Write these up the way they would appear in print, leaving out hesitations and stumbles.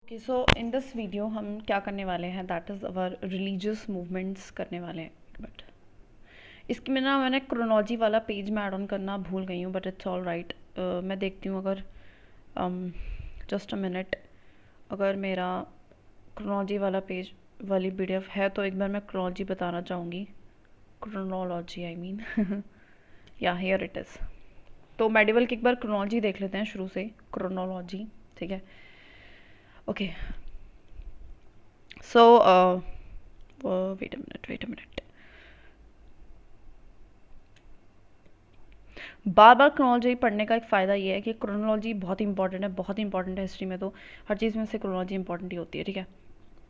Okay, so in this video हम क्या करने वाले हैं, that is our religious movements करने वाले हैं। बट इसकी मैंने क्रोनोलॉजी वाला पेज में ऐड ऑन करना भूल गई हूँ, बट इट्स ऑल राइट। मैं देखती हूँ अगर जस्ट अ मिनट, अगर मेरा क्रोनोलॉजी वाला पेज वाली PDF है तो एक बार मैं क्रोनोलॉजी बताना चाहूँगी। क्रोनोलॉजी आई मीन या हियर इट इज़। तो मेडिवल की एक बार क्रोनोलॉजी देख लेते हैं शुरू से, क्रोनोलॉजी, ठीक है। Okay, so wait a minute. बार बार क्रोनोलॉजी पढ़ने का एक फ़ायदा ये है कि क्रोनोलॉजी बहुत इंपॉर्टेंट है, बहुत इंपॉर्टेंट है हिस्ट्री में। तो हर चीज़ में से क्रोनोलॉजी इंपॉर्टेंट ही होती है, ठीक है।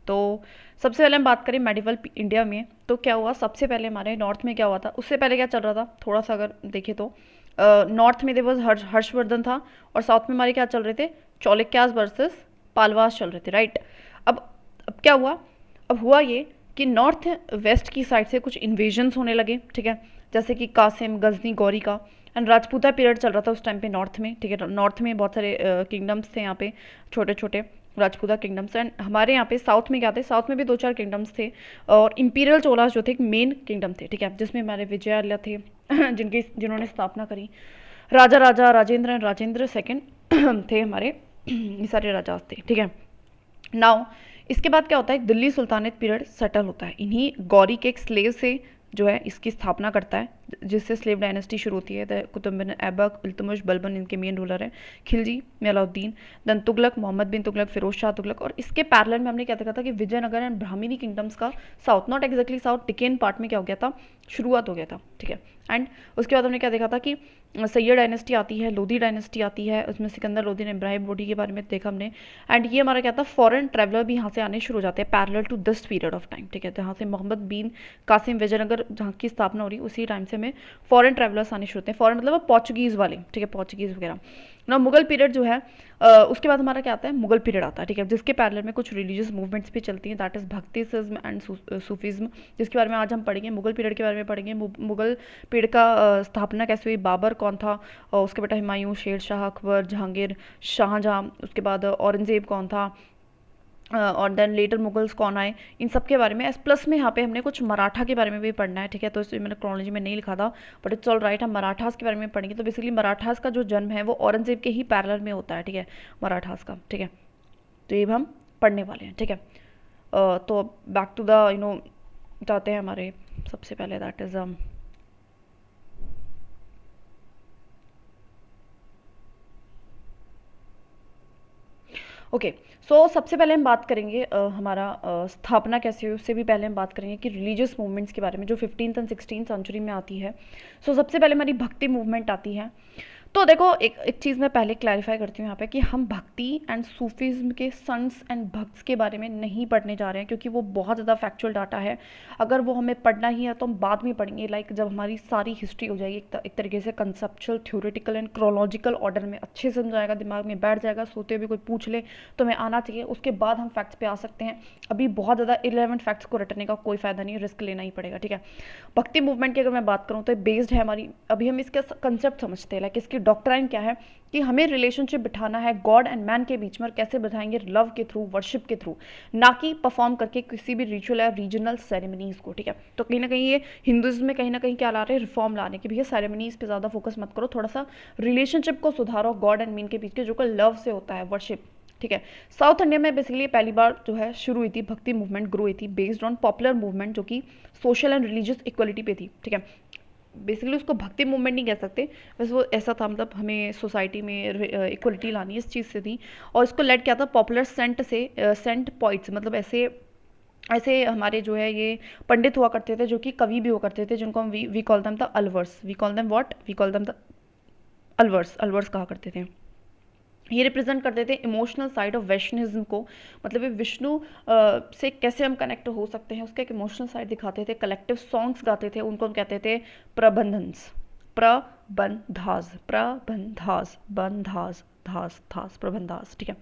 तो सबसे पहले हम बात करें मेडिवल इंडिया में, तो क्या हुआ सबसे पहले हमारे नॉर्थ में क्या हुआ था, उससे पहले क्या चल रहा था थोड़ा सा अगर देखें तो नॉर्थ में देवर हर्षवर्धन था, और साउथ में हमारे क्या चल रहे थे, चालुक्यास वर्सेस पालवास चल रहे थे, राइट। अब अब क्या हुआ, अब हुआ ये कि नॉर्थ वेस्ट की साइड से कुछ इन्वेजन्स होने लगे, ठीक है। जैसे कि कासिम, गजनी, गौरी का एंड राजपूता पीरियड चल रहा था उस टाइम पे नॉर्थ में, ठीक है। नॉर्थ में बहुत सारे किंगडम्स थे यहाँ पे, छोटे छोटे राजपूता किंगडम्स। एंड हमारे यहाँ पे साउथ में क्या थे, साउथ में भी दो चार किंगडम्स थे, और इंपीरियल चोलास जो थे एक मेन किंगडम थे, ठीक है, जिसमें हमारे विजयालय थे जिन्होंने स्थापना करी। राजा राजा राजेंद्र एंड राजेंद्र सेकंड थे हमारे, ये सारे राजा थे, ठीक है। नाउ इसके बाद क्या होता है, दिल्ली सुल्तानेट पीरियड सेटल होता है। इन्हीं गौरी के एक स्लेव से जो है इसकी स्थापना करता है, जिससे स्लेव डायनेस्टी शुरू होती है। कुतुब बिन ऐबक, इल्तुतमिश, बलबन इनके मेन रूलर हैं, खिलजी, अलाउद्दीन, देन तुगलक, मोहम्मद बिन तुगलक, फिरोज शाह तुगलक। और इसके पैरेलल में हमने क्या देखा था कि विजयनगर एंड ब्राह्मणी किंगडम्स का south, not exactly south, टिकेन part में क्या हो गया था, शुरुआत हो गया था, ठीक है। एंड उसके बाद हमने क्या देखा था कि सैयद डायनेस्टी आती है, लोधी डायनेस्टी आती है, उसमें सिकंदर लोधी ने इब्राहिम लोधी के बारे में देखा हमने। एंड ये हमारा क्या था, फॉरेन ट्रैवलर भी यहाँ से आने शुरू हो जाते हैं parallel to this period of time, ठीक है। जहाँ से मोहम्मद बिन कासिम विजयनगर जहाँ की स्थापना हो रही, उसी टाइम से हमें फॉरेन ट्रैवलर्स आने शुरू होते हैं। फॉरेन मतलब पोर्चुगीज़ वाले, ठीक है, पोर्चुगीज़ वगैरह ना। मुगल पीरियड जो है उसके बाद हमारा क्या आता है, मुगल पीरियड आता है, ठीक है, जिसके पैरेलल में कुछ रिलीजियस मूवमेंट्स भी चलती हैं, दैट इज़ भक्तिसिज्म एंड सूफिज्म, जिसके बारे में आज हम पढ़ेंगे। मुगल पीरियड के बारे में पढ़ेंगे, मुगल पीरियड का स्थापना कैसे हुई, बाबर कौन था, और उसके बेटा हुमायूं, शेर शाह, अकबर, जहांगीर, शाहजहाँ, उसके बाद औरंगजेब कौन था, और देन लेटर मुगल्स कौन आए, इन सब के बारे में। एस प्लस में यहाँ पे हमने कुछ मराठा के बारे में भी पढ़ना है, ठीक है। तो इसमें मैंने क्रोनोलॉजी में नहीं लिखा था, बट इट्स ऑल राइट, हम मराठास के बारे में पढ़ेंगे। तो बेसिकली मराठास का जो जन्म है वो औरंगजेब के ही पैरेलल में होता है, ठीक है, मराठास का, ठीक है। तो ये हम पढ़ने वाले हैं, ठीक है। तो बैक टू द जाते हैं हमारे, सबसे पहले दैट इज़ ओके। सो सबसे पहले हम बात करेंगे हमारा स्थापना कैसे हुई, उससे भी पहले हम बात करेंगे कि रिलीजियस मूवमेंट्स के बारे में जो 15th एंड 16th सेंचुरी में आती है। सो सबसे पहले हमारी भक्ति मूवमेंट आती है। तो देखो एक एक चीज़ मैं पहले क्लैरिफाई करती हूँ यहाँ पे कि हम भक्ति एंड सूफीज़्म के संस एंड भक्ट्स के बारे में नहीं पढ़ने जा रहे हैं, क्योंकि वो बहुत ज़्यादा फैक्चुअल डाटा है। अगर वो हमें पढ़ना ही है तो हम बाद में पढ़ेंगे, लाइक जब हमारी सारी हिस्ट्री हो जाएगी एक तरीके से कंसेप्चुअल, थ्योरेटिकल एंड क्रोलॉजिकल ऑर्डर में, अच्छे से समझाएगा, दिमाग में बैठ जाएगा, सोते हुए कोई पूछ ले तो हमें आना चाहिए, उसके बाद हम फैक्ट्स पे आ सकते हैं। अभी बहुत ज़्यादा इरेलेवेंट फैक्ट्स को रटने का कोई फ़ायदा नहीं है, रिस्क लेना ही पड़ेगा, ठीक है। भक्ति मूवमेंट की अगर मैं बात करूँ तो बेस्ड है हमारी, अभी हम इसका कंसेप्ट समझते हैं, लाइक इसकी डॉक्ट्राइन क्या है कि हमें रिलेशनशिप बिठाना है गॉड एंड मैन के बीच में, और कैसे बिठाएंगे, लव के थ्रू, वर्शिप के थ्रू, ना कि परफॉर्म करके किसी भी रिचुअल या रीजनल सेरेमनीज को, ठीक है। तो कहीं ना कहीं ये हिंदुइज्म में कहीं ना कहीं क्या ला रहे हैं, रिफॉर्म लाने की, भैया सेरेमनीज पे ज़्यादा फोकस मत करो, थोड़ा सा रिलेशनशिप को सुधारो गॉड एंड मैन के बीच के, जो कि लव से होता है, वर्शिप, ठीक है। साउथ इंडिया में बेसिकली पहली बार जो है शुरू हुई थी भक्ति मूवमेंट, ग्रो हुई थी बेस्ड ऑन पॉपुलर मूवमेंट, जो कि सोशल एंड रिलीजियस इक्वलिटी पे थी, ठीक है। बेसिकली उसको भक्ति मूवमेंट नहीं कह सकते, बस वो ऐसा था, मतलब हमें सोसाइटी में इक्वलिटी लानी इस चीज़ से थी। और इसको लेट किया था पॉपुलर सेंट से, सेंट पॉइंट्स, मतलब ऐसे ऐसे हमारे जो है ये पंडित हुआ करते थे, जो कि कवि भी हुआ करते थे, जिनको हम we call them the Alvars, we call them what, we call them the Alvars, Alvars कहा करते थे। ये रिप्रेजेंट करते थे इमोशनल साइड ऑफ वैष्णविज्म को, मतलब ये विष्णु से कैसे हम कनेक्ट हो सकते हैं, उसका एक इमोशनल साइड दिखाते थे। कलेक्टिव सॉन्ग्स गाते थे, उनको हम कहते थे प्रबंधन्स, प्रबंधास, प्रबंधास, बंधास, धास धास, प्रबंधास, ठीक है।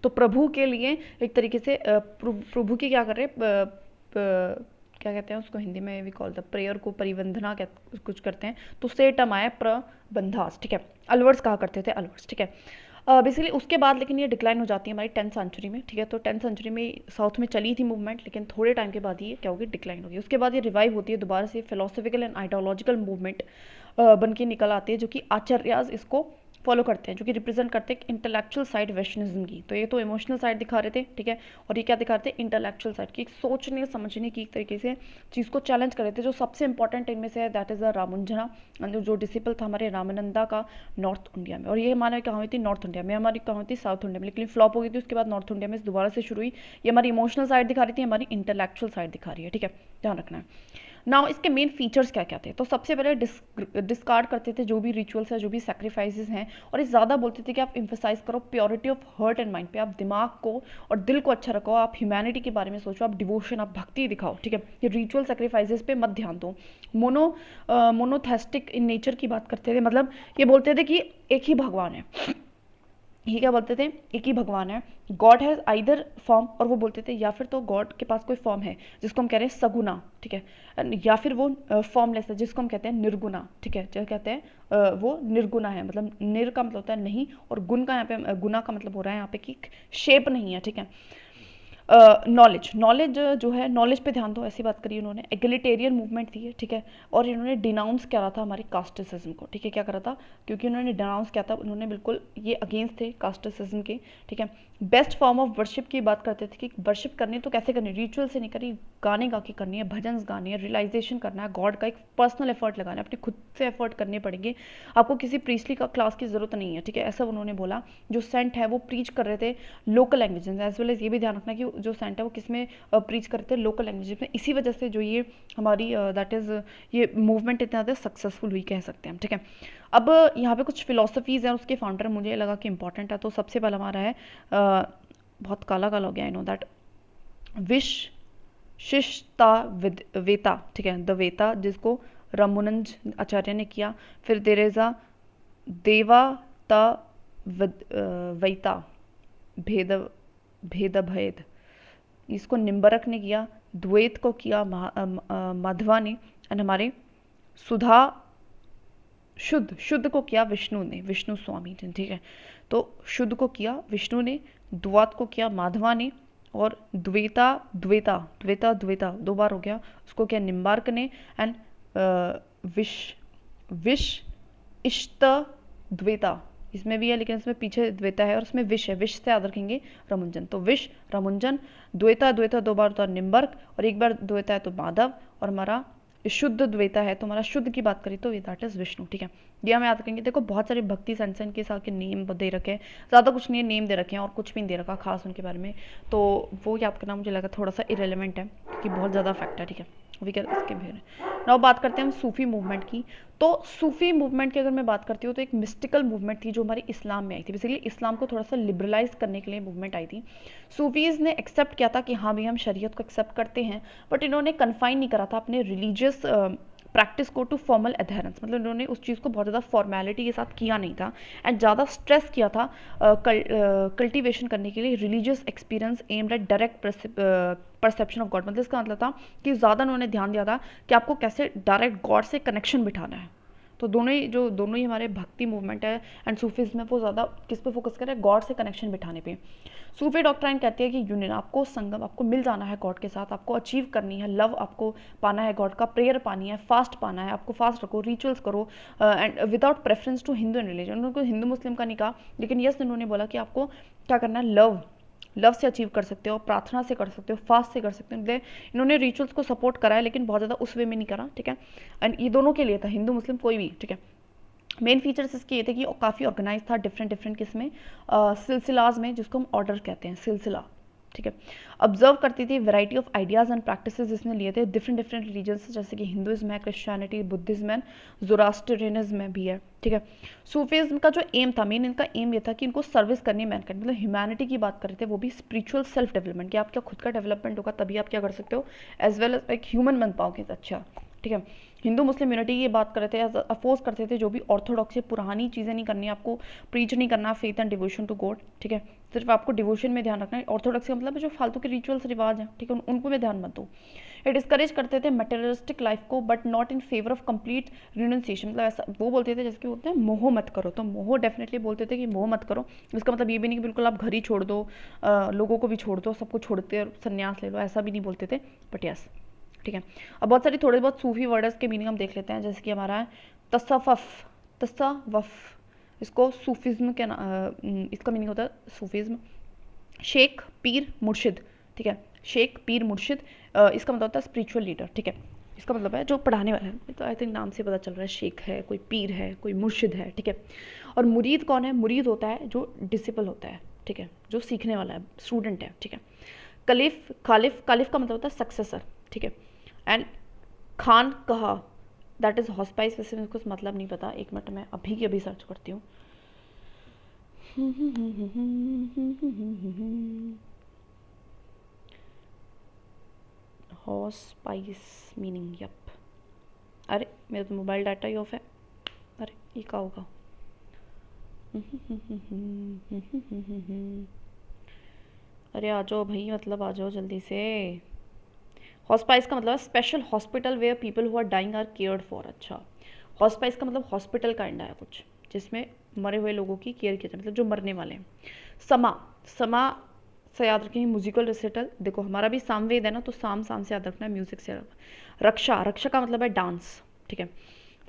तो प्रभु के लिए एक तरीके से प्रभु की क्या कर रहे क्या कहते हैं उसको हिंदी में, वी कॉल द प्रेयर को परिवंदना कुछ करते हैं, तो से टर्म आया प्रबंधास, ठीक है। अलवर्स कहा करते थे, अलवर्स, ठीक है। बेसिकली उसके बाद लेकिन ये डिक्लाइन हो जाती है हमारी 10th सेंचुरी में, ठीक है। तो 10th सेंचुरी में साउथ में चली थी मूवमेंट, लेकिन थोड़े टाइम के बाद ये क्या होगी, डिक्लाइन होगी। उसके बाद ये रिवाइव होती है दोबारा से, फिलोसफिकल एंड आइडियोलॉजिकल मूवमेंट बन के निकल आती है, जो कि आचार्याज इसको फॉलो करते हैं, जो कि रिप्रेजेंट करते हैं इंटेलेक्चुअल साइड वेस्टर्निज्म की। तो ये तो इमोशनल साइड दिखा रहे थे, ठीक है, और ये क्या दिखा रहे थे, इंटेलेक्चुअल साइड की, सोचने समझने की एक तरीके से चीज़ को चैलेंज कर रहे थे। जो सबसे इंपॉर्टेंट इनमें से है दैट इज़ द रामानुजना, जो डिसिपल था हमारे रामानंदा का नॉर्थ इंडिया में। और ये हमारे कहाँ हुई थी, नॉर्थ इंडिया में, हमारी कहाँ हुई थी, साउथ इंडिया में, लेकिन फ्लॉप हो गई थी। उसके बाद नॉर्थ इंडिया में दोबारा से शुरू हुई। ये हमारी इमोशनल साइड दिखा रही थी, हमारी इंटेलेक्चुअल साइड दिखा रही है, ठीक है, ध्यान रखना है। नाउ इसके मेन फीचर्स क्या क्या थे, तो सबसे पहले डिस्कार्ड करते थे जो भी रिचुअल्स है, जो भी सैक्रिफाइसेस हैं, और ये ज़्यादा बोलते थे कि आप इम्फेसाइज करो purity of heart and mind पे, आप दिमाग को और दिल को अच्छा रखो, आप ह्यूमैनिटी के बारे में सोचो, आप डिवोशन, आप भक्ति दिखाओ, ठीक है। ये रिचुअल सैक्रिफाइसेस पे मत ध्यान दो। मोनोथेस्टिक इन नेचर की बात करते थे, मतलब ये बोलते थे कि एक ही भगवान है। ये क्या बोलते थे, एक ही भगवान है, गॉड हैज़ आइदर फॉर्म, और वो बोलते थे या फिर तो गॉड के पास कोई फॉर्म है जिसको हम कह रहे हैं सगुना, ठीक है, या फिर वो फॉर्मलेस है जिसको हम कहते हैं निर्गुना, ठीक है, जो कहते हैं वो निर्गुना है, मतलब निर का मतलब होता है नहीं, और गुण का यहाँ पे गुना का मतलब हो रहा है यहाँ पे कि शेप नहीं है, ठीक है। नॉलेज जो है, नॉलेज पे ध्यान दो, ऐसी बात करी उन्होंने। एग्लिटेरियन मूवमेंट थी है, ठीक है, और इन्होंने डिनाउंस करा था हमारी कास्टिसिज्म को, ठीक है, क्या करा था, क्योंकि उन्होंने डिनाउंस किया था, उन्होंने बिल्कुल ये अगेंस्ट थे कास्टिसिज्म के, ठीक है। बेस्ट फॉर्म ऑफ वर्शिप की बात करते थे कि वर्शिप करनी तो कैसे करनी, रिचुअल से नहीं करनी, गाने गा के करनी है, भजन गाने है, रियलाइजेशन करना है, गॉड का एक पर्सनल एफर्ट लगाना है, अपने खुद से एफर्ट करने पड़ेंगे, आपको किसी प्रीस्टली का क्लास की जरूरत नहीं है, ठीक है, ऐसा उन्होंने बोला। जो सेंट है वो प्रीच कर रहे थे लोकल लैंग्वेज में, एज वेल एज ये भी ध्यान रखना कि जो सेंट है वो किस में प्रीच करते हैं, लोकल लैंग्वेज में। इसी वजह से जो ये हमारी दैट इज़ ये मूवमेंट इतना ज़्यादा सक्सेसफुल हुई कह सकते हैं हम, ठीक है। अब यहाँ पे कुछ फिलोसफीज़ हैं, उसके फाउंडर मुझे लगा कि इंपॉर्टेंट है, तो सबसे पहला हमारा है बहुत काला काला हो गया, आई नो दैट, शिष्टा वेता, ठीक है, द वेता, जिसको रामानुज आचार्य ने किया। फिर देरेजा देवाता वैता, भेद भेद भेद, इसको निम्बरक ने किया। द्वैत को किया माधवा ने, एंड हमारे सुधा शुद्ध को किया विष्णु ने, विष्णु स्वामी ने, ठीक है। तो शुद्ध को किया विष्णु ने, द्वात को किया माधवा ने, और द्वैता द्वैता द्वैता द्वैता दो बार हो गया, उसको किया निम्बार्क ने, एंड विश विश इष्ट द्वैता, इसमें भी है लेकिन इसमें पीछे द्वैता है और उसमें विष है, विष से याद रखेंगे रामुंजन, तो विष रामुंजन, द्वैता द्वैता दो बार होता है निम्बर्क, और एक बार द्वैता है तो माधव, और हमारा शुद्ध द्वैता है तो हमारा शुद्ध की बात करें तो ये दैट इज विष्णु, ठीक है। ये हमें याद रखेंगे। देखो बहुत सारे भक्ति संसन के साथ के नेम दे रखे हैं, ज़्यादा कुछ नहीं है, नेम दे रखे हैं और कुछ भी नहीं दे रखा खास उनके बारे में, तो वो याद करना मुझे लगा थोड़ा सा इरेलीवेंट है क्योंकि बहुत ज़्यादा फैक्ट है, ठीक है। वी कैन इसके भी नाउ बात करते हैं हम सूफी मूवमेंट की। तो सूफी मूवमेंट की अगर मैं बात करती हूँ तो एक मिस्टिकल मूवमेंट थी जो हमारी इस्लाम में आई थी। बेसिकली इस्लाम को थोड़ा सा लिबरलाइज करने के लिए मूवमेंट आई थी। सूफीज़ ने एक्सेप्ट किया था कि हाँ भाई हम शरीयत को एक्सेप्ट करते हैं, बट इन्होंने कन्फाइन नहीं करा था अपने रिलीजियस प्रैक्टिस को टू फॉर्मल एडहेरेंस, मतलब इन्होंने उस चीज़ को बहुत ज़्यादा फॉर्मेलिटी के साथ किया नहीं था, एंड ज़्यादा स्ट्रेस किया था कल्टिवेशन करने के लिए religious experience aimed at direct perception of God. मतलब इसका मतलब था कि ज़्यादा उन्होंने ध्यान दिया था कि आपको कैसे डायरेक्ट गॉड से कनेक्शन बिठाना है। तो दोनों ही हमारे भक्ति मूवमेंट है एंड सूफीज़ में वो ज़्यादा किस पे फोकस करें, गॉड से कनेक्शन बिठाने पे। सूफी डॉक्ट्राइन कहती है कि यूनियन, आपको संगम, आपको मिल जाना है गॉड के साथ, आपको अचीव करनी है, लव आपको पाना है गॉड का, प्रेयर पानी है, फास्ट पाना है, आपको फास्ट रखो, रिचुअल्स करो, and without preference to Hindu and religion. उन्होंने हिंदू मुस्लिम का नहीं कहा, लेकिन यस उन्होंने बोला कि आपको क्या करना है, लव से अचीव कर सकते हो, प्रार्थना से कर सकते हो, फास्ट से कर सकते हो। इन्होंने रिचुअल्स को सपोर्ट करा है लेकिन बहुत ज़्यादा उस वे में नहीं करा, ठीक है। एंड ये दोनों के लिए था, हिंदू मुस्लिम कोई भी, ठीक है। मेन फीचर्स इसके ये थे कि काफ़ी ऑर्गेनाइज था डिफरेंट किस्में सिलसिलाज में, जिसको हम ऑर्डर कहते हैं, सिलसिला, ठीक है। ऑब्जर्व करती थी variety of ideas and practices इसने लिए थे डिफरेंट रिलीजन्स, जैसे कि हिंदुज़्म है, क्रिश्चियनिटी, बुद्धिज्म एंड ज़ोरास्ट्रियनिज्म में भी है, ठीक है। सूफीज़्म का जो एम था, मेन इनका एम ये था कि इनको सर्विस करनी है मैनकाइंड, मतलब ह्यूमैनिटी की बात कर रहे थे, वो भी स्पिरिचुअल सेल्फ डेवलपमेंट, कि आप क्या खुद का डेवलपमेंट होगा तभी आप क्या कर सकते हो, एज वेल एज एक ह्यूमन बन पाओगे। अच्छा ठीक है। हिंदू मुस्लिम यूनिटी की बात कर रहे थे, अपोज करते थे जो भी ऑर्थोडॉक्स से पुरानी चीज़ें नहीं करनी, आपको प्रीच नहीं करना faith and devotion to God, ठीक है। सिर्फ आपको डिवोशन में ध्यान रखना है। ऑर्थोडॉक्स का मतलब है जो फालतू के रिचुअल्स रिवाज हैं, ठीक है, उनको भी ध्यान मत दो। ये डिस्करेज करते थे मटेरियलिस्टिक लाइफ को, but not in favour of complete renunciation. मतलब ऐसा वो बोलते थे जैसे कि बोलते हैं मोह मत करो, तो मोह डेफिनेटली बोलते थे कि मोह मत करो। इसका मतलब ये भी नहीं कि बिल्कुल आप घर ही छोड़ दो, लोगों को भी छोड़ दो, सबको छोड़ते और संन्यास ले लो, ऐसा भी नहीं बोलते थे, बट यस, ठीक है। अब बहुत सारी थोड़े बहुत सूफी वर्ड्स के मीनिंग हम देख लेते हैं, जैसे कि हमारा है तसफ़, तसव्वुफ, इसको सूफिज्म के इसका मीनिंग होता है सूफिज्म। शेख पीर मुर्शिद, ठीक है, शेख पीर मुर्शिद, इसका मतलब होता है स्पिरिचुअल लीडर, ठीक है। इसका मतलब है जो पढ़ाने वाला है, तो आई थिंक नाम से पता चल रहा है शेख है, कोई पीर है, कोई मुर्शिद है, ठीक है। और मुरीद कौन है? मुरीद होता है जो डिसिपल होता है, ठीक है, जो सीखने वाला है, स्टूडेंट है, ठीक है। कलीफ, खालिफ, कालिफ का मतलब होता है सक्सेसर, ठीक है। एंड खान कहा, दैट इज हॉस्पाइस, वैसे मेरे को कुछ मतलब नहीं पता, एक मिनट मैं अभी की अभी सर्च करती हूँ। Hospice meaning, yup. अरे मेरा तो मोबाइल डाटा ही ऑफ है, अरे ये क्या होगा? अरे आ जाओ भाई, मतलब आ जाओ जल्दी से। हॉस्पाइस का मतलब special hospital where people who are dying are cared for. अच्छा, हॉस्पाइस का मतलब हॉस्पिटल काइंड है कुछ, जिसमें मरे हुए लोगों की केयर की जाए, मतलब जो मरने वाले हैं। समा, समा से याद रखेंगे म्यूजिकल रिसाइटल, देखो हमारा भी सामवेद है ना, तो साम साम से याद रखना है, म्यूजिक से। रक्षा, रक्षा का मतलब है डांस, ठीक है।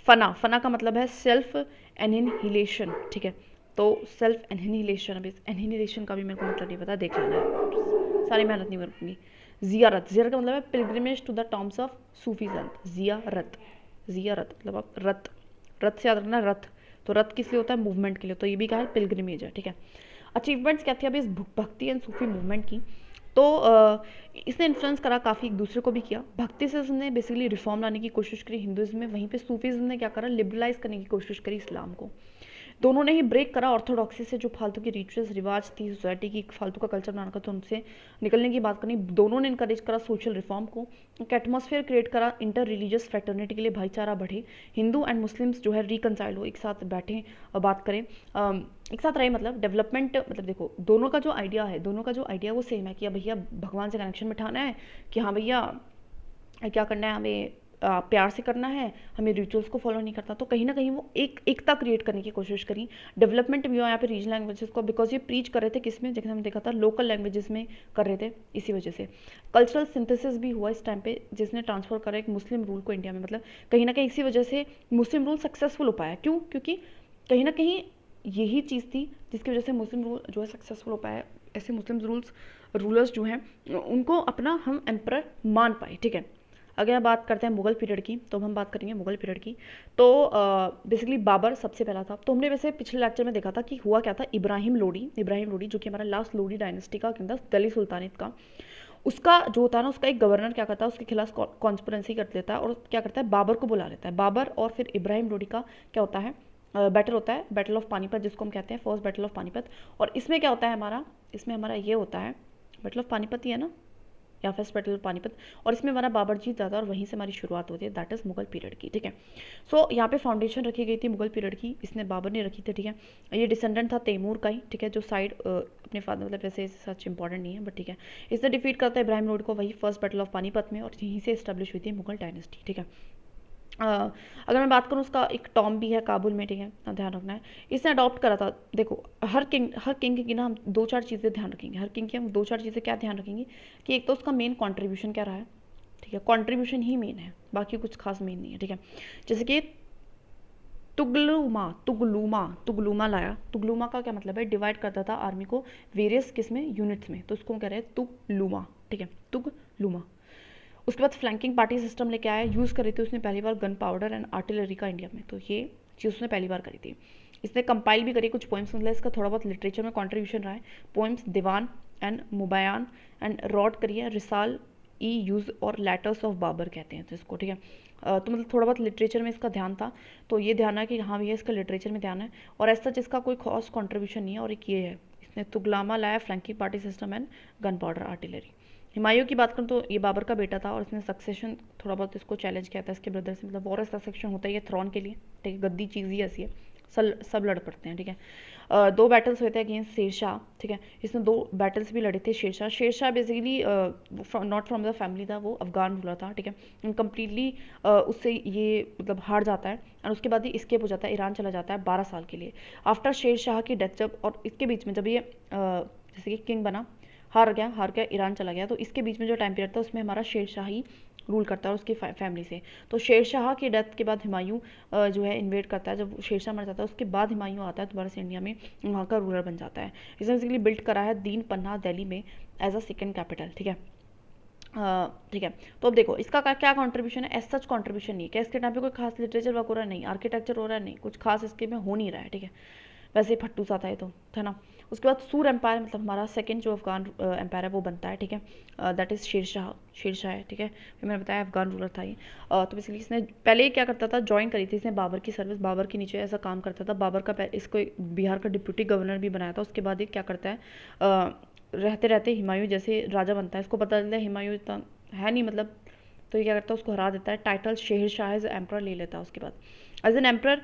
फना, फना का मतलब है सेल्फ एनहिलेशन, ठीक है। तो सेल्फ एनहिलेशन, अभी एनहिलेशन का भी मेरे को मतलब नहीं पता, देख लेना है, सारी मेहनत नहीं करूँगी। जियारत, जियारत का मतलब है pilgrimage to the tombs of Sufi संत, जियारत, जियारत मतलब आप रथ, रथ से याद रखना रथ, तो रथ किस लिए होता है? मूवमेंट के लिए, तो ये भी क्या है? पिलग्रिमेज है, ठीक है। अचीवमेंट्स क्या थी अभी इस भक्ति एंड सूफी मूवमेंट की? तो इसने इन्फ्लुएंस करा काफ़ी, एक दूसरे को भी किया। भक्ति से उसने बेसिकली रिफॉर्म लाने की कोशिश करी हिंदुइज्म में, वहीं पे सूफीज्म ने क्या करा? लिबरलाइज करने की कोशिश करी इस्लाम को। दोनों ने ही ब्रेक करा ऑर्थोडॉक्सी से, जो फालतू की रिचुअल्स रिवाज थी सोसाइटी की, फालतू का कल्चर बनाना था, उनसे निकलने की बात करनी। दोनों ने इनकरेज करा सोशल रिफॉर्म को, एक एटमॉस्फेयर क्रिएट करा इंटर रिलीजियस फ्रेटर्निटी के लिए, भाईचारा बढ़े, हिंदू एंड मुस्लिम्स जो है रिकनसाइल हो, एक साथ बैठें और बात करें, एक साथ रहे, मतलब डेवलपमेंट। मतलब देखो दोनों का जो आइडिया है, दोनों का जो आइडिया वो सेम है कि भैया भगवान से कनेक्शन बिठाना है, कि हाँ भैया क्या करना है हमें, प्यार से करना है, हमें रिचुअल्स को फॉलो नहीं करता। तो कहीं ना कहीं वो एक एकता क्रिएट करने की कोशिश करी। डेवलपमेंट भी हुआ यहाँ पे रीजनल लैंग्वेजेस को, बिकॉज ये प्रीच कर रहे थे किस में, जैसे हमने देखा था लोकल लैंग्वेजेस में कर रहे थे, इसी वजह से कल्चरल सिंथेसिस भी हुआ इस टाइम पे, जिसने ट्रांसफर करा एक मुस्लिम रूल को इंडिया में। मतलब कहीं ना कहीं इसी वजह से मुस्लिम रूल सक्सेसफुल हो पाया। क्यों? क्योंकि कहीं ना कहीं यही चीज़ थी जिसकी वजह से मुस्लिम रूल जो है सक्सेसफुल हो पाया। ऐसे मुस्लिम रूलर्स जो हैं उनको अपना हम एम्परर मान पाए, ठीक है। अगर हम बात करते हैं मुगल पीरियड की, तो हम बात करेंगे मुगल पीरियड की। तो बेसिकली बाबर सबसे पहला था। तो हमने वैसे पिछले लेक्चर में देखा था कि हुआ क्या था। इब्राहिम लोडी जो कि हमारा लास्ट लोडी डायनेस्टी का किंग था, दिल्ली सुल्तानेट का, उसका जो होता है ना, उसका एक गवर्नर क्या करता है, उसके खिलाफ कॉन्स्पिरेंसी कर लेता है और क्या करता है, बाबर को बुला लेता है। बाबर और फिर इब्राहिम लोडी का क्या होता है, बैटल होता है, बैटल ऑफ पानीपत, जिसको हम कहते हैं फर्स्ट बैटल ऑफ पानीपत। और इसमें क्या होता है हमारा, इसमें हमारा ये होता है, बैटल ऑफ पानीपत ही है ना, या फर्स्ट बैटल ऑफ पानीपत। और इसमें हमारा बाबर जीत जाता है और वहीं से हमारी शुरुआत होती है, दैट इज़ मुगल पीरियड की, ठीक है। सो यहाँ पे फाउंडेशन रखी गई थी मुगल पीरियड की, इसने बाबर ने रखी थी, ठीक है। ये डिसेंडेंट था तैमूर का ही, ठीक है, जो साइड अपने फादर, मतलब वैसे सच इंपॉर्टेंट नहीं है, बट ठीक है। इसने डिफीट करता है इब्राहिम लोडी को वही फर्स्ट बैटल ऑफ पानीपत में, और यहीं से इस्टेब्लिश हुई थी मुगल डायनेस्टी, ठीक है। अगर मैं बात करूँ, उसका एक टॉम भी है काबुल में, ठीक है, ध्यान रखना है। इसने अडॉप्ट करा था। देखो हर किंग की ना हम दो चार चीज़ें ध्यान रखेंगे, हर किंग की हम दो चार चीज़ें क्या ध्यान रखेंगे, कि एक तो उसका मेन कॉन्ट्रीब्यूशन क्या रहा है, ठीक है, कॉन्ट्रीब्यूशन ही मेन है, बाकी कुछ खास मेन नहीं है, ठीक है। जैसे कि तुगलुमा लाया। तुगलुमा का क्या मतलब है, डिवाइड करता था आर्मी को वेरियस किस में, यूनिट्स में, तो उसको कह रहे हैं तुगलुमा, ठीक है, तुगलुमा। उसके बाद फ्लैंकिंग पार्टी सिस्टम लेके आया, यूज़ करी थी उसने पहली बार गन पाउडर एंड आर्टिलरी का इंडिया में, तो ये चीज़ उसने पहली बार करी थी। इसने कंपाइल भी करी कुछ पोइम्स, मतलब इसका थोड़ा बहुत लिटरेचर में कॉन्ट्रीब्यूशन रहा है। Poems Diwan and Mubayyan and रॉड करी है, रिसाल ई यूज़ और लेटर्स ऑफ बाबर कहते हैं तो इसको, ठीक है। तो मतलब थोड़ा बहुत लिटरेचर में इसका ध्यान था, तो ये ध्यान है कि हाँ भैया इसका लिटरेचर में ध्यान है, और ऐसा इसका कोई खास कॉन्ट्रीब्यूशन नहीं है। और एक ये है, इसने तुगलामा लाया flanking party system and gun powder artillery. Humayun की बात करूँ तो ये बाबर का बेटा था और इसने सक्सेशन थोड़ा बहुत इसको चैलेंज किया था इसके ब्रदर से, मतलब वॉर सक्सेशन होता है ये थ्रोन के लिए, ठीक है, गद्दी चीज़ ही ऐसी है, सब लड़ पड़ते हैं, ठीक है। दो बैटल्स हुए थे अगेंस्ट शेरशाह, ठीक है, इसने दो बैटल्स भी लड़े थे। Sher Shah basically not from the family था, वो अफगान रूलर था, ठीक है, कम्प्लीटली उससे ये मतलब हार जाता है और उसके बाद ही स्केप हो जाता है, ईरान चला जाता है 12 साल के लिए आफ्टर शेरशाह की डेथ। जब और इसके बीच में जब ये जैसे कि किंग बना, हार गया ईरान चला गया, तो इसके बीच में जो टाइम पीरियड था उसमें हमारा शेरशाह ही रूल करता है उसकी फैमिली से। तो शेरशाह की डेथ के बाद हुमायूं जो है इन्वेड करता है, जब शेरशाह मर जाता है उसके बाद हुमायूं आता है दोबारा से इंडिया में, वहाँ का रूलर बन जाता है। इसने बेसिकली बिल्ड करा है दीन पन्ना दिल्ली में एज अ सेकेंड कैपिटल, ठीक है। ठीक है, तो अब देखो इसका क्या कंट्रीब्यूशन है, एज सच कंट्रीब्यूशन नहीं है, क्या इसके टाइम पे कोई खास लिटरेचर वर्क हो रहा है, नहीं, आर्किटेक्चर हो रहा है, नहीं, कुछ खास इसके में हो नहीं रहा है, ठीक है, वैसे ही फट्टू सा था ये तो, है ना। उसके बाद सूर एम्पायर, मतलब हमारा सेकंड जो अफगान एम्पायर है वो बनता है, ठीक है, दैट इज़ शेरशाह है, ठीक है, फिर मैंने बताया अफगान रूलर था ये। तो बेसिकली इसने पहले क्या करता था, ज्वाइन करी थी इसने बाबर की सर्विस, बाबर के नीचे ऐसा काम करता था, बाबर का इसको बिहार का डिप्यूटी गवर्नर भी बनाया था। उसके बाद ये क्या करता है, रहते रहते हुमायूं जैसे राजा बनता है, इसको पता चलता है हुमायूं इतना है नहीं, मतलब, तो ये क्या करता है उसको हरा देता है, टाइटल शेरशाह एज एम्पर ले लेता है। उसके बाद एज एन एम्पर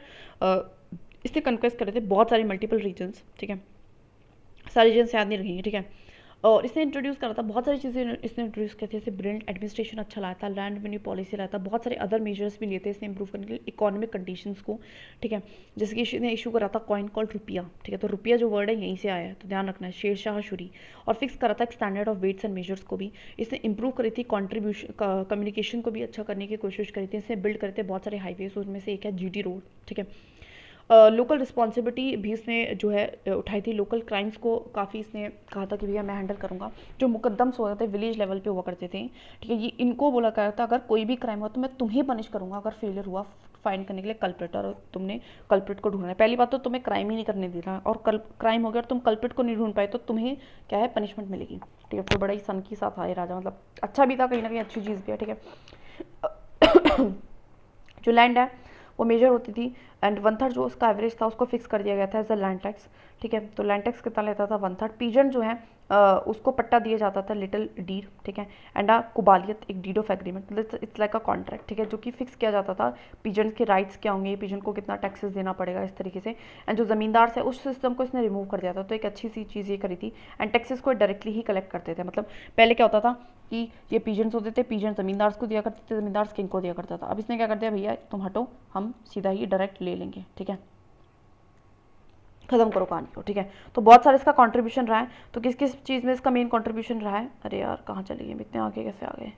इसने कन्क्वेस्ट करे थे बहुत सारी मल्टीपल रीजन्स, ठीक है, सारी रीजन्स याद नहीं रखेंगे, ठीक है। और इसने इंट्रोड्यूस करा था बहुत सारी चीज़ें, इसने इंट्रोड्यूस किए थे, जैसे ब्रिलियंट एडमिनिस्ट्रेशन अच्छा लाया था, लैंड रेवेन्यू पॉलिसी लाया था, बहुत सारे अदर मेजर्स भी लिए थे इसने इंप्रूव करने के लिए इकोनॉमिक कंडीशंस को, ठीक है। जैसे कि इसने इशू करा था कॉइन कॉल्ड रुपया, ठीक है, तो रुपया जो वर्ड है यहीं से आया है, तो ध्यान रखना है, शेरशाह शुरी। और फिक्स करा था standard of weights and measures को भी इसने इंप्रूव करी थी, कॉन्ट्रीब्यूशन कम्युनिकेशन को भी अच्छा करने की कोशिश करी थी इसने, बिल्ड करे थे बहुत सारे हाईवेज, उसमें से एक है GT रोड, ठीक है। लोकल रिस्पॉन्सिबिलिटी भी इसने जो है उठाई थी, लोकल क्राइम्स को काफ़ी इसने कहा था कि भैया मैं हैंडल करूँगा, जो मुकदम्स होते थे विलेज लेवल पे हुआ करते थे, ठीक है, ये इनको बोला गया था अगर कोई भी क्राइम हुआ तो मैं तुम्हें पनिश करूँगा अगर फेलियर हुआ फाइन करने के लिए कल्प्रिट, और तुमने कल्प्रिट को ढूंढना है। पहली बात तो तुम्हें क्राइम ही नहीं करने देना, और क्राइम हो गया और तुम कल्प्रिट को नहीं ढूंढ पाए तो तुम्हें क्या है पनिशमेंट मिलेगी, ठीक है। तो बड़ा ही सन की साथ आए राजा, मतलब अच्छा भी था कहीं ना कहीं, अच्छी चीज़ भी है, ठीक है। जो लैंड है वो मेजर होती थी एंड 1/3 जो उसका एवरेज था उसको फिक्स कर दिया गया था एज अ लैंड टैक्स, ठीक है। तो लैंड टैक्स कितना लेता था 1/3। पीजन जो है उसको पट्टा दिया जाता था लिटिल डीड, ठीक है, एंड कुबालियत एक डीड ऑफ एग्रीमेंट, मतलब इट्स लाइक अ कॉन्ट्रैक्ट, ठीक है, जो कि फिक्स किया जाता था पीजन के राइट्स क्या होंगे, पीजन को कितना टैक्सेस देना पड़ेगा, इस तरीके से। एंड जो ज़मींदार है उस सिस्टम को इसने रिमूव कर दिया था, तो एक अच्छी सी चीज़ ये करी थी। एंड टैक्सेस को डायरेक्टली ही कलेक्ट करते थे, मतलब पहले क्या होता था कि ये पीजन्स होते थे, पीजन ज़मींदार को दिया करते थे, ज़मींदार किंग को दिया करता था। अब इसने क्या कर दिया, भैया तुम हटो, हम सीधा ही डायरेक्ट ले लेंगे, ठीक है, खत्म करो कहानी को, ठीक है। तो बहुत सारा इसका कंट्रीब्यूशन रहा है। तो किस किस चीज़ में इसका मेन कंट्रीब्यूशन रहा है, अरे यार कहाँ चले गए इतने आगे, कैसे आ गए,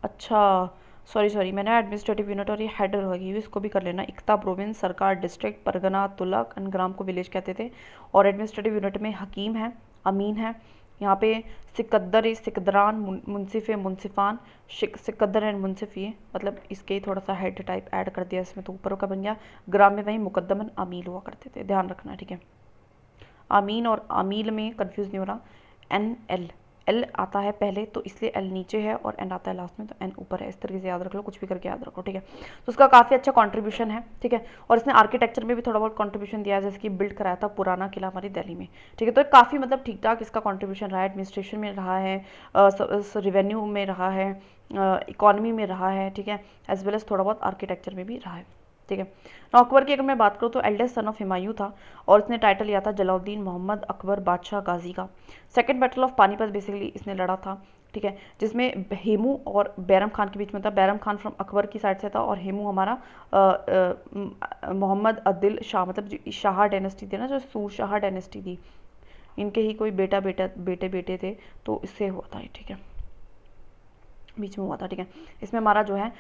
अच्छा सॉरी मैंने एडमिनिस्ट्रेटिव यूनिट और ये हेडर लगी हुई, इसको भी कर लेना। इकता प्रोविंस, सरकार डिस्ट्रिक्ट, परगना, तुलक, ग्राम को विलेज कहते थे। और एडमिनिस्ट्रेटिव यूनिट में हकीम है, अमीन है, यहाँ पे सिकद्दर, सिकदरान, मुनसिफ, मुनसिफान, सिकद्दर एंड मुनसिफ, ये मतलब इसके थोड़ा सा हेड टाइप ऐड कर दिया इसमें, तो ऊपर का बन गया। ग्राम में वहीं मुकद्दमन अमील हुआ करते थे, ध्यान रखना, ठीक है। आमीन और आमील में कंफ्यूज नहीं हो रहा। एल आता है पहले तो इसलिए एल नीचे है और एन आता है लास्ट में, तो एन ऊपर है, इस तरीके से याद रख लो, कुछ भी करके याद रखो, ठीक है। तो उसका काफ़ी अच्छा कंट्रीब्यूशन है, ठीक है। और इसने आर्किटेक्चर में भी थोड़ा बहुत कंट्रीब्यूशन दिया है, जैसे कि बिल्ड कराया था पुराना किला हमारी दिल्ली में, ठीक है। तो काफ़ी मतलब ठीक ठाक इसका कंट्रीब्यूशन रहा है, एडमिनिस्ट्रेशन में रहा है, रिवेन्यू में रहा है, इकोनॉमी में रहा है, ठीक है, एज वेल एज थोड़ा बहुत आर्किटेक्चर में भी रहा है, ठीक है। अकबर की अगर मैं बात करूँ तो एल्डेस्ट सन ऑफ हुमायूं था और इसने टाइटल लिया था जलाउद्दीन मोहम्मद अकबर बादशाह गाजी का। Second battle of Panipat basically इसने लड़ा था, ठीक है, जिसमें हेमू और बैरम खान के बीच में था। बैरम खान फ्रॉम अकबर की साइड से था और हेमू हमारा मोहम्मद अदिल शाह, मतलब जो शाह डायनेस्टी थी ना, जो सूर शाह डायनेस्टी थी, इनके ही कोई बेटे थे, तो इससे हुआ था, ठीक है, बीच में हुआ था, ठीक है। इसमें हमारा जो है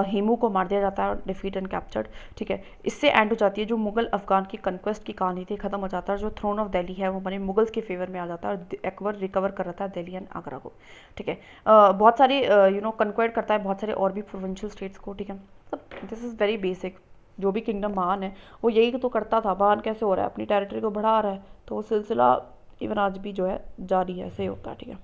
हेमू को मार दिया जाता है और डिफीट एंड कैप्चर्ड, ठीक है। इससे एंड हो जाती है जो मुगल अफगान की कन्क्वेस्ट की कहानी थी, खत्म हो जाता है। जो थ्रोन ऑफ दिल्ली है वो हमारे मुगल्स के फेवर में आ जाता है और अकबर रिकवर कर रहा था दिल्ली एंड आगरा को, ठीक है। बहुत सारे कन्क्वेस्ट करता है बहुत सारे और भी प्रोविंशियल स्टेट्स को, ठीक है। मतलब दिस इज़ वेरी बेसिक, जो भी किंगडम महान है वो यही तो करता था। महान कैसे हो रहा है, अपनी टेरिटरी को बढ़ा रहा है, तो वो सिलसिला इवन आज भी जो है जारी है, ऐसे ही होता है, ठीक है।